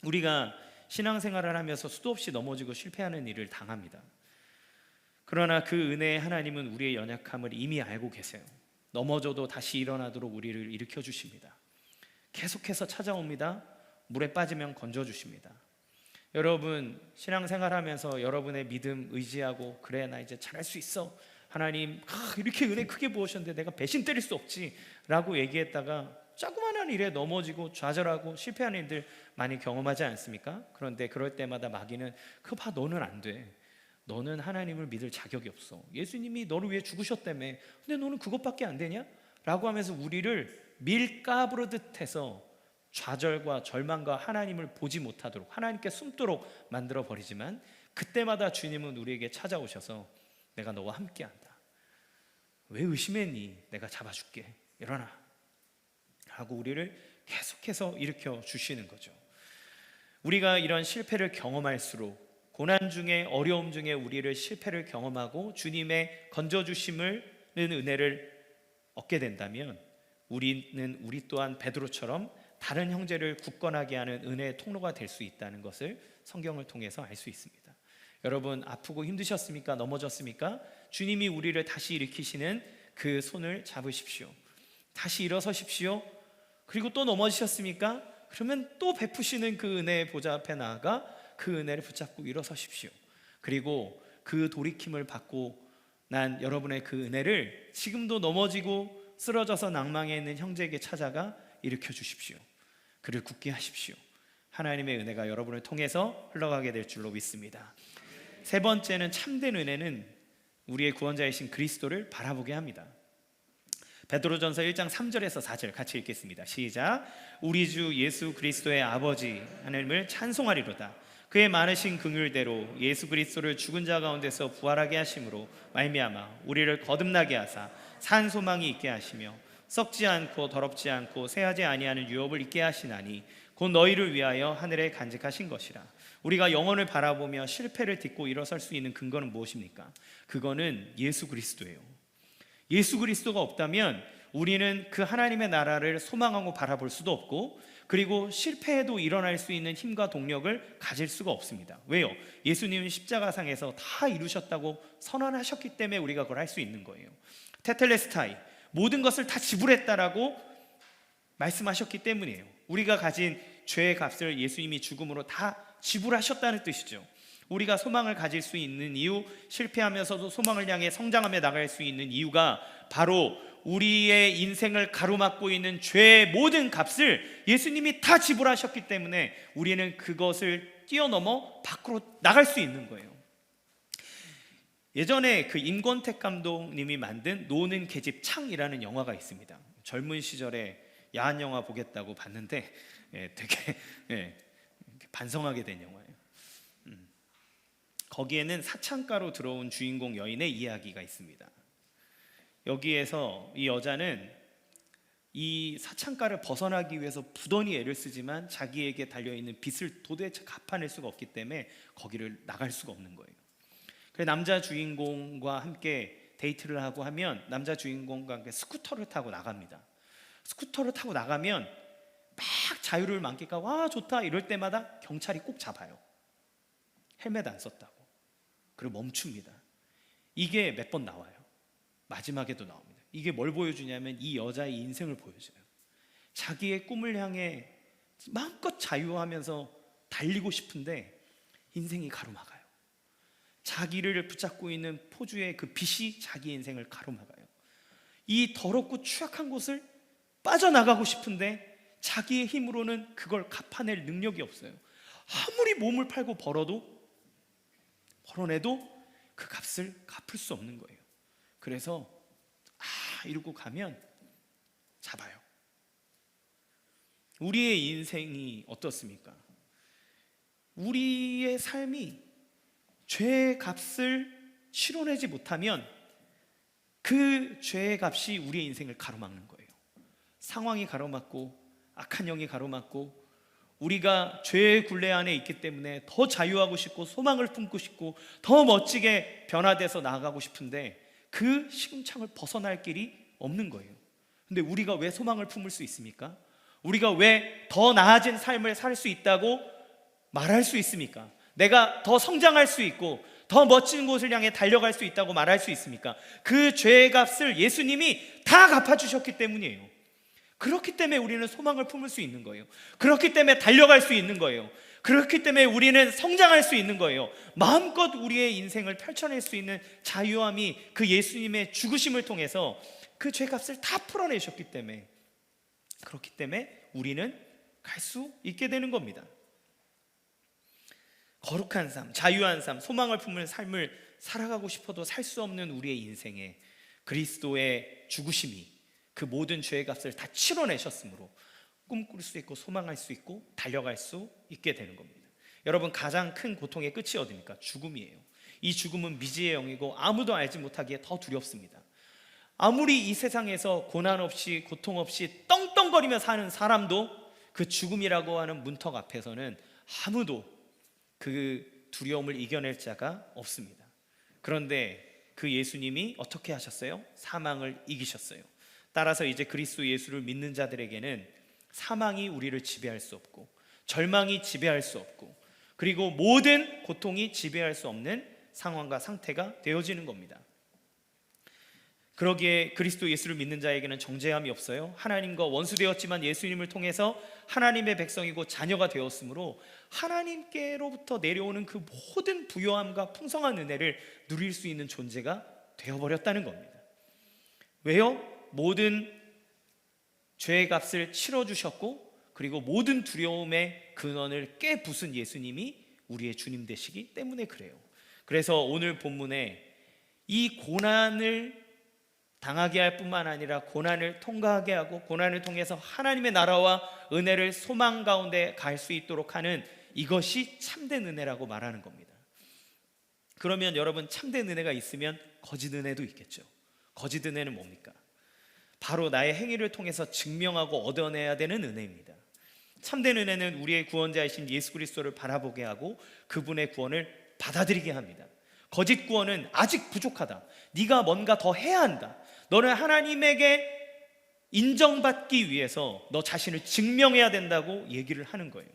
우리가 신앙생활을 하면서 수도 없이 넘어지고 실패하는 일을 당합니다. 그러나 그 은혜의 하나님은 우리의 연약함을 이미 알고 계세요. 넘어져도 다시 일어나도록 우리를 일으켜 주십니다. 계속해서 찾아옵니다. 물에 빠지면 건져 주십니다. 여러분 신앙생활하면서 여러분의 믿음 의지하고, 그래 나 이제 잘할 수 있어, 하나님 이렇게 은혜 크게 부으셨는데 내가 배신 때릴 수 없지 라고 얘기했다가 조그만한 일에 넘어지고 좌절하고 실패하는 일들 많이 경험하지 않습니까? 그런데 그럴 때마다 마귀는 그거 봐, 너는 안 돼, 너는 하나님을 믿을 자격이 없어, 예수님이 너를 위해 죽으셨다며, 근데 너는 그것밖에 안 되냐? 라고 하면서 우리를 밀가부르듯 해서 좌절과 절망과 하나님을 보지 못하도록, 하나님께 숨도록 만들어 버리지만, 그때마다 주님은 우리에게 찾아오셔서 내가 너와 함께한다, 왜 의심했니? 내가 잡아줄게, 일어나 하고 우리를 계속해서 일으켜 주시는 거죠. 우리가 이런 실패를 경험할수록, 고난 중에, 어려움 중에 우리를 실패를 경험하고 주님의 건져주심을 은혜를 얻게 된다면 우리는 우리 또한 베드로처럼 다른 형제를 굳건하게 하는 은혜의 통로가 될 수 있다는 것을 성경을 통해서 알 수 있습니다. 여러분 아프고 힘드셨습니까? 넘어졌습니까? 주님이 우리를 다시 일으키시는 그 손을 잡으십시오. 다시 일어서십시오. 그리고 또 넘어지셨습니까? 그러면 또 베푸시는 그 은혜의 보좌 앞에 나아가 그 은혜를 붙잡고 일어서십시오. 그리고 그 돌이킴을 받고 난 여러분의 그 은혜를 지금도 넘어지고 쓰러져서 낭망해 있는 형제에게 찾아가 일으켜 주십시오. 그를 굳게 하십시오. 하나님의 은혜가 여러분을 통해서 흘러가게 될 줄로 믿습니다. 세 번째는, 참된 은혜는 우리의 구원자이신 그리스도를 바라보게 합니다. 베드로전서 1장 3절에서 4절 같이 읽겠습니다. 시작. 우리 주 예수 그리스도의 아버지 하나님을 찬송하리로다. 그의 많으신 긍휼대로 예수 그리스도를 죽은 자 가운데서 부활하게 하심으로 말미암아 우리를 거듭나게 하사 산 소망이 있게 하시며 썩지 않고 더럽지 않고 쇠하지 아니하는 유업을 있게 하시나니 곧 너희를 위하여 하늘에 간직하신 것이라. 우리가 영혼을 바라보며 실패를 딛고 일어설 수 있는 근거는 무엇입니까? 그거는 예수 그리스도예요. 예수 그리스도가 없다면 우리는 그 하나님의 나라를 소망하고 바라볼 수도 없고, 그리고 실패해도 일어날 수 있는 힘과 동력을 가질 수가 없습니다. 왜요? 예수님은 십자가상에서 다 이루셨다고 선언하셨기 때문에 우리가 그걸 할 수 있는 거예요. 테텔레스타이, 모든 것을 다 지불했다라고 말씀하셨기 때문이에요. 우리가 가진 죄의 값을 예수님이 죽음으로 다 지불하셨다는 뜻이죠. 우리가 소망을 가질 수 있는 이유, 실패하면서도 소망을 향해 성장하며 나갈 수 있는 이유가 바로 우리의 인생을 가로막고 있는 죄의 모든 값을 예수님이 다 지불하셨기 때문에 우리는 그것을 뛰어넘어 밖으로 나갈 수 있는 거예요. 예전에 그 임권택 감독님이 만든 노는 계집 창이라는 영화가 있습니다. 젊은 시절에 야한 영화 보겠다고 봤는데 되게 반성하게 된 영화예요. 거기에는 사창가로 들어온 주인공 여인의 이야기가 있습니다. 여기에서 이 여자는 이 사창가를 벗어나기 위해서 부단히 애를 쓰지만 자기에게 달려있는 빚을 도대체 갚아낼 수가 없기 때문에 거기를 나갈 수가 없는 거예요. 그래서 남자 주인공과 함께 데이트를 하고 하면 남자 주인공과 함께 스쿠터를 타고 나갑니다. 스쿠터를 타고 나가면 막 자유를 만끽하고 와 좋다 이럴 때마다 경찰이 꼭 잡아요. 헬멧 안 썼다고. 그리고 멈춥니다. 이게 몇 번 나와요. 마지막에도 나옵니다. 이게 뭘 보여주냐면 이 여자의 인생을 보여줘요. 자기의 꿈을 향해 마음껏 자유하면서 달리고 싶은데 인생이 가로막아요. 자기를 붙잡고 있는 포주의 그 빛이 자기 인생을 가로막아요. 이 더럽고 추악한 곳을 빠져나가고 싶은데 자기의 힘으로는 그걸 갚아낼 능력이 없어요. 아무리 몸을 팔고 벌어내도 그 값을 갚을 수 없는 거예요. 그래서 이러고 가면 잡아요. 우리의 인생이 어떻습니까? 우리의 삶이 죄의 값을 치러내지 못하면 그 죄의 값이 우리의 인생을 가로막는 거예요. 상황이 가로막고 악한 영이 가로막고 우리가 죄의 굴레 안에 있기 때문에 더 자유하고 싶고 소망을 품고 싶고 더 멋지게 변화돼서 나아가고 싶은데 그 시궁창을 벗어날 길이 없는 거예요. 근데 우리가 왜 소망을 품을 수 있습니까? 우리가 왜 더 나아진 삶을 살 수 있다고 말할 수 있습니까? 내가 더 성장할 수 있고 더 멋진 곳을 향해 달려갈 수 있다고 말할 수 있습니까? 그 죄의 값을 예수님이 다 갚아주셨기 때문이에요. 그렇기 때문에 우리는 소망을 품을 수 있는 거예요. 그렇기 때문에 달려갈 수 있는 거예요. 그렇기 때문에 우리는 성장할 수 있는 거예요. 마음껏 우리의 인생을 펼쳐낼 수 있는 자유함이 그 예수님의 죽으심을 통해서 그 죄값을 다 풀어내셨기 때문에, 그렇기 때문에 우리는 갈 수 있게 되는 겁니다. 거룩한 삶, 자유한 삶, 소망을 품는 삶을 살아가고 싶어도 살 수 없는 우리의 인생에 그리스도의 죽으심이 그 모든 죄의 값을 다 치러내셨으므로 꿈꿀 수 있고 소망할 수 있고 달려갈 수 있게 되는 겁니다. 여러분, 가장 큰 고통의 끝이 어디입니까? 죽음이에요. 이 죽음은 미지의 영이고 아무도 알지 못하기에 더 두렵습니다. 아무리 이 세상에서 고난 없이 고통 없이 떵떵거리며 사는 사람도 그 죽음이라고 하는 문턱 앞에서는 아무도 그 두려움을 이겨낼 자가 없습니다. 그런데 그 예수님이 어떻게 하셨어요? 사망을 이기셨어요. 따라서 이제 그리스도 예수를 믿는 자들에게는 사망이 우리를 지배할 수 없고 절망이 지배할 수 없고 그리고 모든 고통이 지배할 수 없는 상황과 상태가 되어지는 겁니다. 그러기에 그리스도 예수를 믿는 자에게는 정죄함이 없어요. 하나님과 원수되었지만 예수님을 통해서 하나님의 백성이고 자녀가 되었으므로 하나님께로부터 내려오는 그 모든 부요함과 풍성한 은혜를 누릴 수 있는 존재가 되어버렸다는 겁니다. 왜요? 모든 죄의 값을 치러주셨고 그리고 모든 두려움의 근원을 깨부순 예수님이 우리의 주님 되시기 때문에 그래요. 그래서 오늘 본문에 이 고난을 당하게 할 뿐만 아니라 고난을 통과하게 하고 고난을 통해서 하나님의 나라와 은혜를 소망 가운데 갈 수 있도록 하는 이것이 참된 은혜라고 말하는 겁니다. 그러면 여러분, 참된 은혜가 있으면 거짓 은혜도 있겠죠. 거짓 은혜는 뭡니까? 바로 나의 행위를 통해서 증명하고 얻어내야 되는 은혜입니다. 참된 은혜는 우리의 구원자이신 예수 그리스도를 바라보게 하고 그분의 구원을 받아들이게 합니다. 거짓 구원은 아직 부족하다, 네가 뭔가 더 해야 한다, 너는 하나님에게 인정받기 위해서 너 자신을 증명해야 된다고 얘기를 하는 거예요.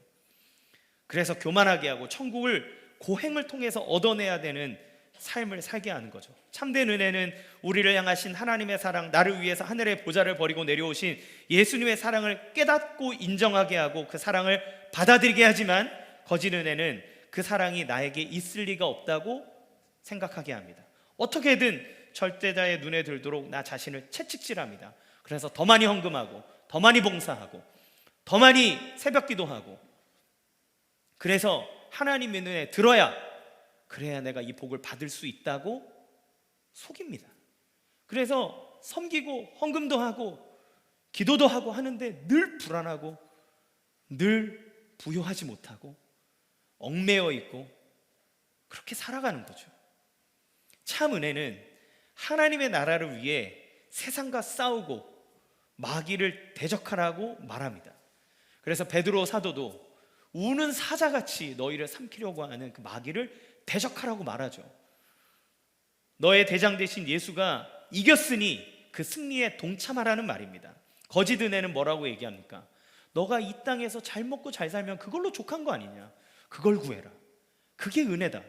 그래서 교만하게 하고 천국을 고행을 통해서 얻어내야 되는 삶을 살게 하는 거죠. 참된 은혜는 우리를 향하신 하나님의 사랑, 나를 위해서 하늘의 보좌를 버리고 내려오신 예수님의 사랑을 깨닫고 인정하게 하고 그 사랑을 받아들이게 하지만, 거짓 은혜는 그 사랑이 나에게 있을 리가 없다고 생각하게 합니다. 어떻게든 절대자의 눈에 들도록 나 자신을 채찍질합니다. 그래서 더 많이 헌금하고 더 많이 봉사하고 더 많이 새벽 기도하고, 그래서 하나님의 눈에 들어야, 그래야 내가 이 복을 받을 수 있다고 속입니다. 그래서 섬기고 헌금도 하고 기도도 하고 하는데 늘 불안하고 늘 부요하지 못하고 얽매여 있고 그렇게 살아가는 거죠. 참 은혜는 하나님의 나라를 위해 세상과 싸우고 마귀를 대적하라고 말합니다. 그래서 베드로 사도도 우는 사자같이 너희를 삼키려고 하는 그 마귀를 대적하라고 말하죠. 너의 대장 되신 예수가 이겼으니 그 승리에 동참하라는 말입니다. 거짓 은혜는 뭐라고 얘기합니까? 너가 이 땅에서 잘 먹고 잘 살면 그걸로 족한 거 아니냐, 그걸 구해라, 그게 은혜다.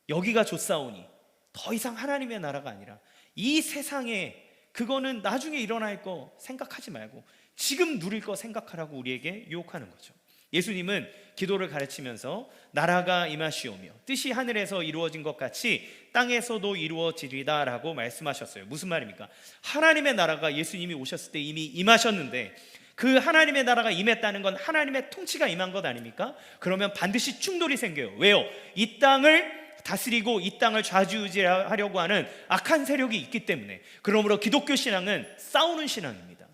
여기가 좋사오니 더 이상 하나님의 나라가 아니라 이 세상에, 그거는 나중에 일어날 거 생각하지 말고 지금 누릴 거 생각하라고 우리에게 유혹하는 거죠. 예수님은 기도를 가르치면서 나라가 임하시오며 뜻이 하늘에서 이루어진 것 같이 땅에서도 이루어지리다 라고 말씀하셨어요. 무슨 말입니까? 하나님의 나라가 예수님이 오셨을 때 이미 임하셨는데, 그 하나님의 나라가 임했다는 건 하나님의 통치가 임한 것 아닙니까? 그러면 반드시 충돌이 생겨요. 왜요? 이 땅을 다스리고 이 땅을 좌지우지하려고 하는 악한 세력이 있기 때문에. 그러므로 기독교 신앙은 싸우는 신앙입니다.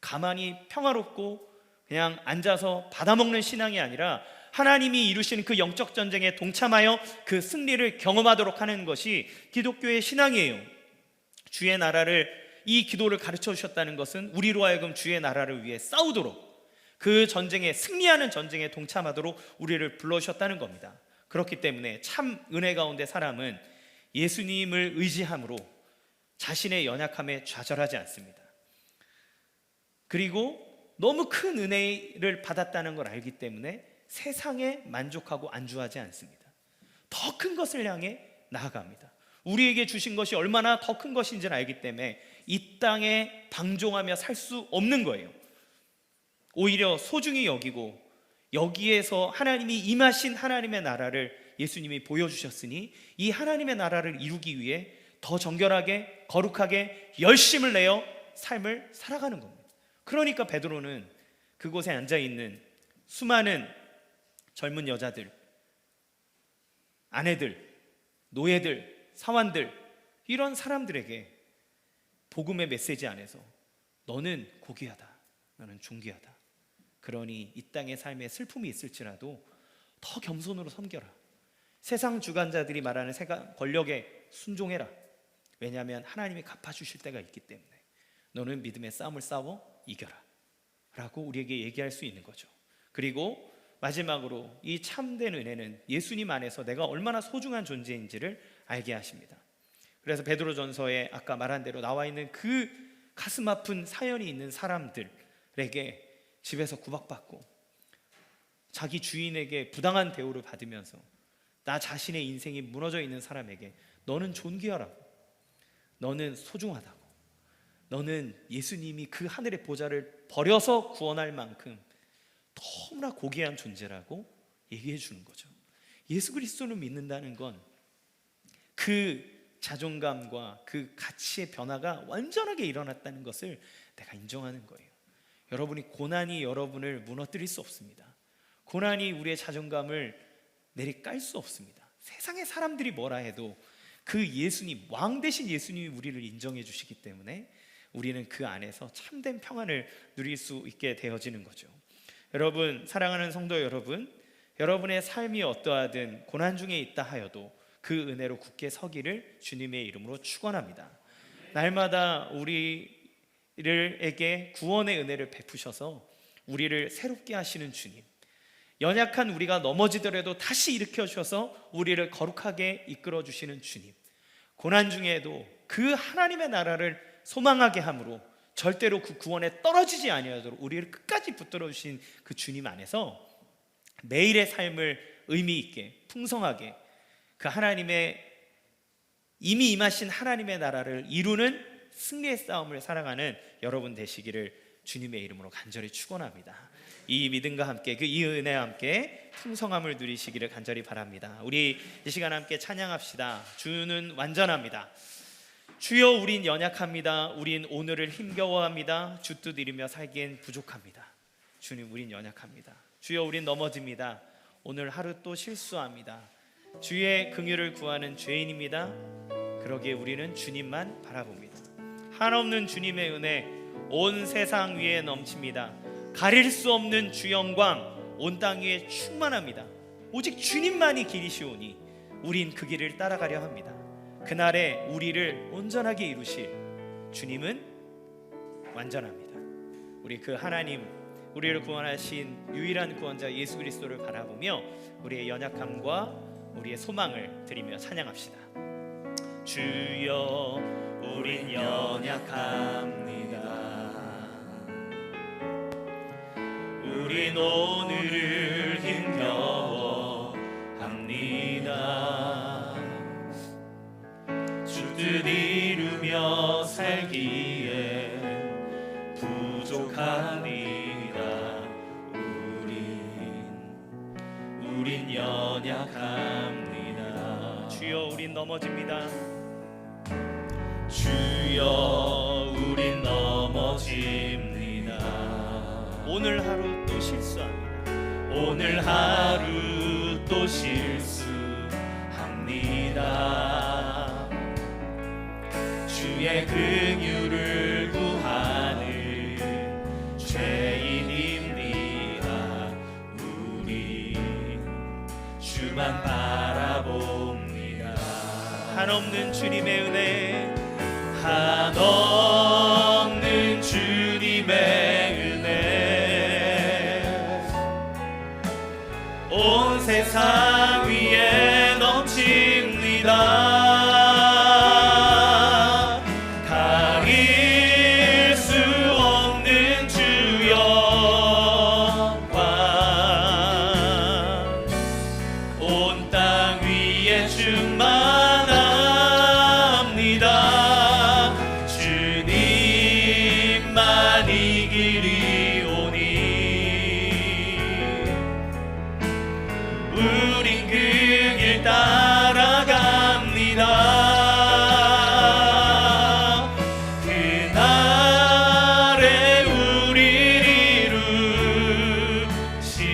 가만히 평화롭고 그냥 앉아서 받아먹는 신앙이 아니라 하나님이 이루시는 그 영적 전쟁에 동참하여 그 승리를 경험하도록 하는 것이 기독교의 신앙이에요. 주의 나라를, 이 기도를 가르쳐 주셨다는 것은 우리로 하여금 주의 나라를 위해 싸우도록, 그 전쟁에 승리하는 전쟁에 동참하도록 우리를 불러주셨다는 겁니다. 그렇기 때문에 참 은혜 가운데 사람은 예수님을 의지함으로 자신의 연약함에 좌절하지 않습니다. 그리고 너무 큰 은혜를 받았다는 걸 알기 때문에 세상에 만족하고 안주하지 않습니다. 더 큰 것을 향해 나아갑니다. 우리에게 주신 것이 얼마나 더 큰 것인지를 알기 때문에 이 땅에 방종하며 살 수 없는 거예요. 오히려 소중히 여기고 여기에서 하나님이 임하신 하나님의 나라를 예수님이 보여주셨으니 이 하나님의 나라를 이루기 위해 더 정결하게 거룩하게 열심을 내어 삶을 살아가는 겁니다. 그러니까 베드로는 그곳에 앉아있는 수많은 젊은 여자들, 아내들, 노예들, 사환들, 이런 사람들에게 복음의 메시지 안에서 너는 고귀하다, 너는 존귀하다, 그러니 이 땅의 삶에 슬픔이 있을지라도 더 겸손으로 섬겨라, 세상 주관자들이 말하는 권력에 순종해라, 왜냐하면 하나님이 갚아주실 때가 있기 때문에 너는 믿음의 싸움을 싸워 이겨라 라고 우리에게 얘기할 수 있는 거죠. 그리고 마지막으로 이 참된 은혜는 예수님 안에서 내가 얼마나 소중한 존재인지를 알게 하십니다. 그래서 베드로전서에 아까 말한 대로 나와 있는 그 가슴 아픈 사연이 있는 사람들에게 집에서 구박받고 자기 주인에게 부당한 대우를 받으면서 나 자신의 인생이 무너져 있는 사람에게 너는 존귀하라고, 너는 소중하다고, 너는 예수님이 그 하늘의 보좌를 버려서 구원할 만큼 너무나 고귀한 존재라고 얘기해 주는 거죠. 예수 그리스도를 믿는다는 건 그 자존감과 그 가치의 변화가 완전하게 일어났다는 것을 내가 인정하는 거예요. 여러분이 고난이 여러분을 무너뜨릴 수 없습니다. 고난이 우리의 자존감을 내리깔 수 없습니다. 세상의 사람들이 뭐라 해도 그 예수님, 왕 대신 예수님이 우리를 인정해 주시기 때문에 우리는 그 안에서 참된 평안을 누릴 수 있게 되어지는 거죠. 여러분, 사랑하는 성도 여러분, 여러분의 삶이 어떠하든 고난 중에 있다 하여도 그 은혜로 굳게 서기를 주님의 이름으로 축원합니다. 날마다 우리에게 구원의 은혜를 베푸셔서 우리를 새롭게 하시는 주님, 연약한 우리가 넘어지더라도 다시 일으켜 주셔서 우리를 거룩하게 이끌어 주시는 주님, 고난 중에도 그 하나님의 나라를 소망하게 함으로 절대로 그 구원에 떨어지지 아니하도록 우리를 끝까지 붙들어 주신 그 주님 안에서 매일의 삶을 의미 있게 풍성하게, 그 하나님의 이미 임하신 하나님의 나라를 이루는 승리의 싸움을 살아가는 여러분 되시기를 주님의 이름으로 간절히 축원합니다. 이 믿음과 함께 이 은혜와 함께 풍성함을 누리시기를 간절히 바랍니다. 우리 이 시간 함께 찬양합시다. 주는 완전합니다. 주여 우린 연약합니다. 우린 오늘을 힘겨워합니다. 주 뜻 이루며 살기엔 부족합니다. 주님 우린 연약합니다. 주여 우린 넘어집니다. 오늘 하루 또 실수합니다. 주의 긍휼을 구하는 죄인입니다. 그러기에 우리는 주님만 바라봅니다. 한없는 주님의 은혜 온 세상 위에 넘칩니다. 가릴 수 없는 주 영광 온 땅 위에 충만합니다. 오직 주님만이 길이시오니 우린 그 길을 따라가려 합니다. 그날에 우리를 온전하게 이루실 주님은 완전합니다. 우리 그 하나님, 우리를 구원하신 유일한 구원자 예수 그리스도를 바라보며 우리의 연약함과 우리의 소망을 드리며 찬양합시다. 주여 우린 연약합니다. 우린 오늘을 힘겨워합니다. 주 뜻 이루며 살기에 부족합니다. 우린 연약합니다. 주여 우린 넘어집니다. 주여 우린 넘어집니다. 오늘 하루 또 실수합니다. 오늘 하루 또 실수합니다. 주의 긍휼을 구하는 죄인입니다. 우리 주만 바라봅니다. 한없는 주님의 은혜, 한없는 주님의 은혜 온 세상 위에 넘칩니다. 가릴 수 없는 주 영광 온 땅 위에 충만합니다. 주님만 이 길이 오니 우린 그 길 따라갑니다. 그날에 우리를 이루신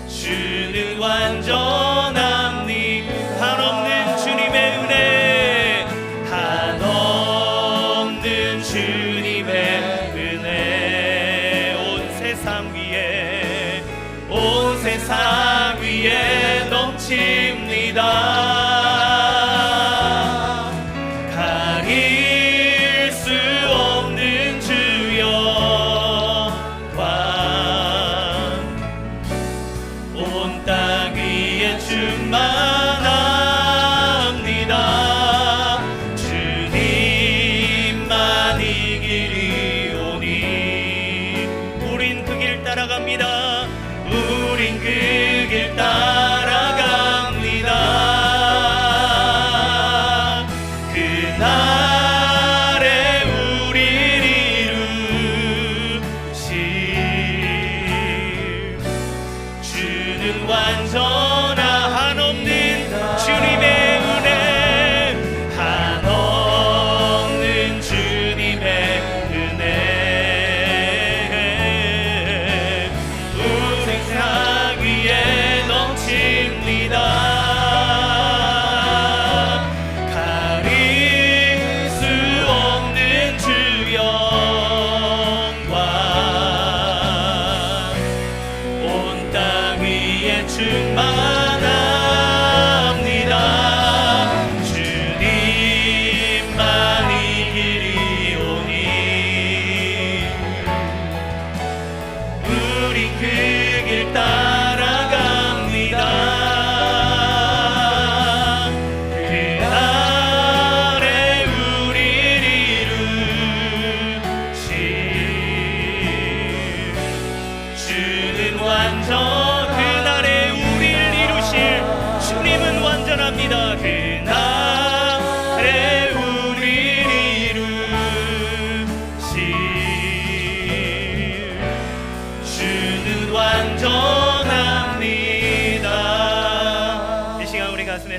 주는 완전합니다. 한없는 주님의 은혜, 한없는 주님의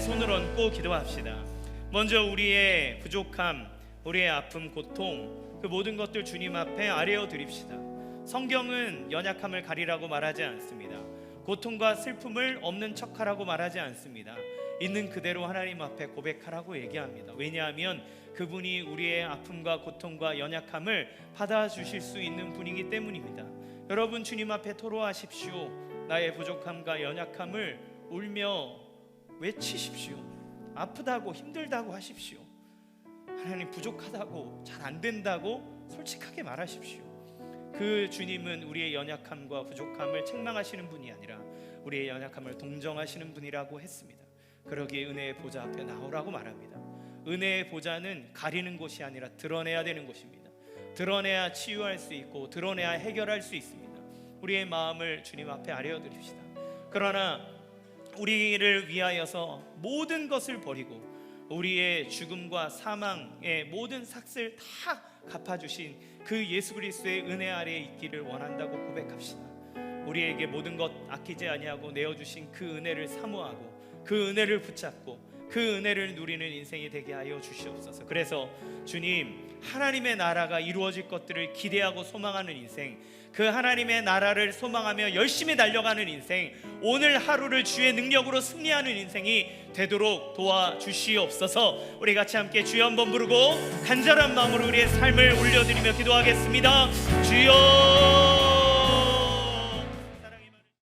손을 얹고 기도합시다. 먼저 우리의 부족함, 우리의 아픔, 고통, 그 모든 것들 주님 앞에 아뢰어 드립시다. 성경은 연약함을 가리라고 말하지 않습니다. 고통과 슬픔을 없는 척하라고 말하지 않습니다. 있는 그대로 하나님 앞에 고백하라고 얘기합니다. 왜냐하면 그분이 우리의 아픔과 고통과 연약함을 받아주실 수 있는 분이기 때문입니다. 여러분, 주님 앞에 토로하십시오. 나의 부족함과 연약함을 울며 외치십시오. 아프다고 힘들다고 하십시오. 하나님, 부족하다고 잘 안 된다고 솔직하게 말하십시오. 그 주님은 우리의 연약함과 부족함을 책망하시는 분이 아니라 우리의 연약함을 동정하시는 분이라고 했습니다. 그러기에 은혜의 보좌 앞에 나오라고 말합니다. 은혜의 보좌는 가리는 곳이 아니라 드러내야 되는 곳입니다. 드러내야 치유할 수 있고 드러내야 해결할 수 있습니다. 우리의 마음을 주님 앞에 아뢰어 드립시다. 그러나 우리를 위하여서 모든 것을 버리고 우리의 죽음과 사망의 모든 삭을 다 갚아주신 그 예수 그리스도의 은혜 아래에 있기를 원한다고 고백합시다. 우리에게 모든 것 아끼지 아니하고 내어주신 그 은혜를 사모하고 그 은혜를 붙잡고 그 은혜를 누리는 인생이 되게 하여 주시옵소서. 그래서 주님, 하나님의 나라가 이루어질 것들을 기대하고 소망하는 인생, 그 하나님의 나라를 소망하며 열심히 달려가는 인생, 오늘 하루를 주의 능력으로 승리하는 인생이 되도록 도와주시옵소서. 우리 같이 함께 주여 한번 부르고 간절한 마음으로 우리의 삶을 올려드리며 기도하겠습니다. 주여.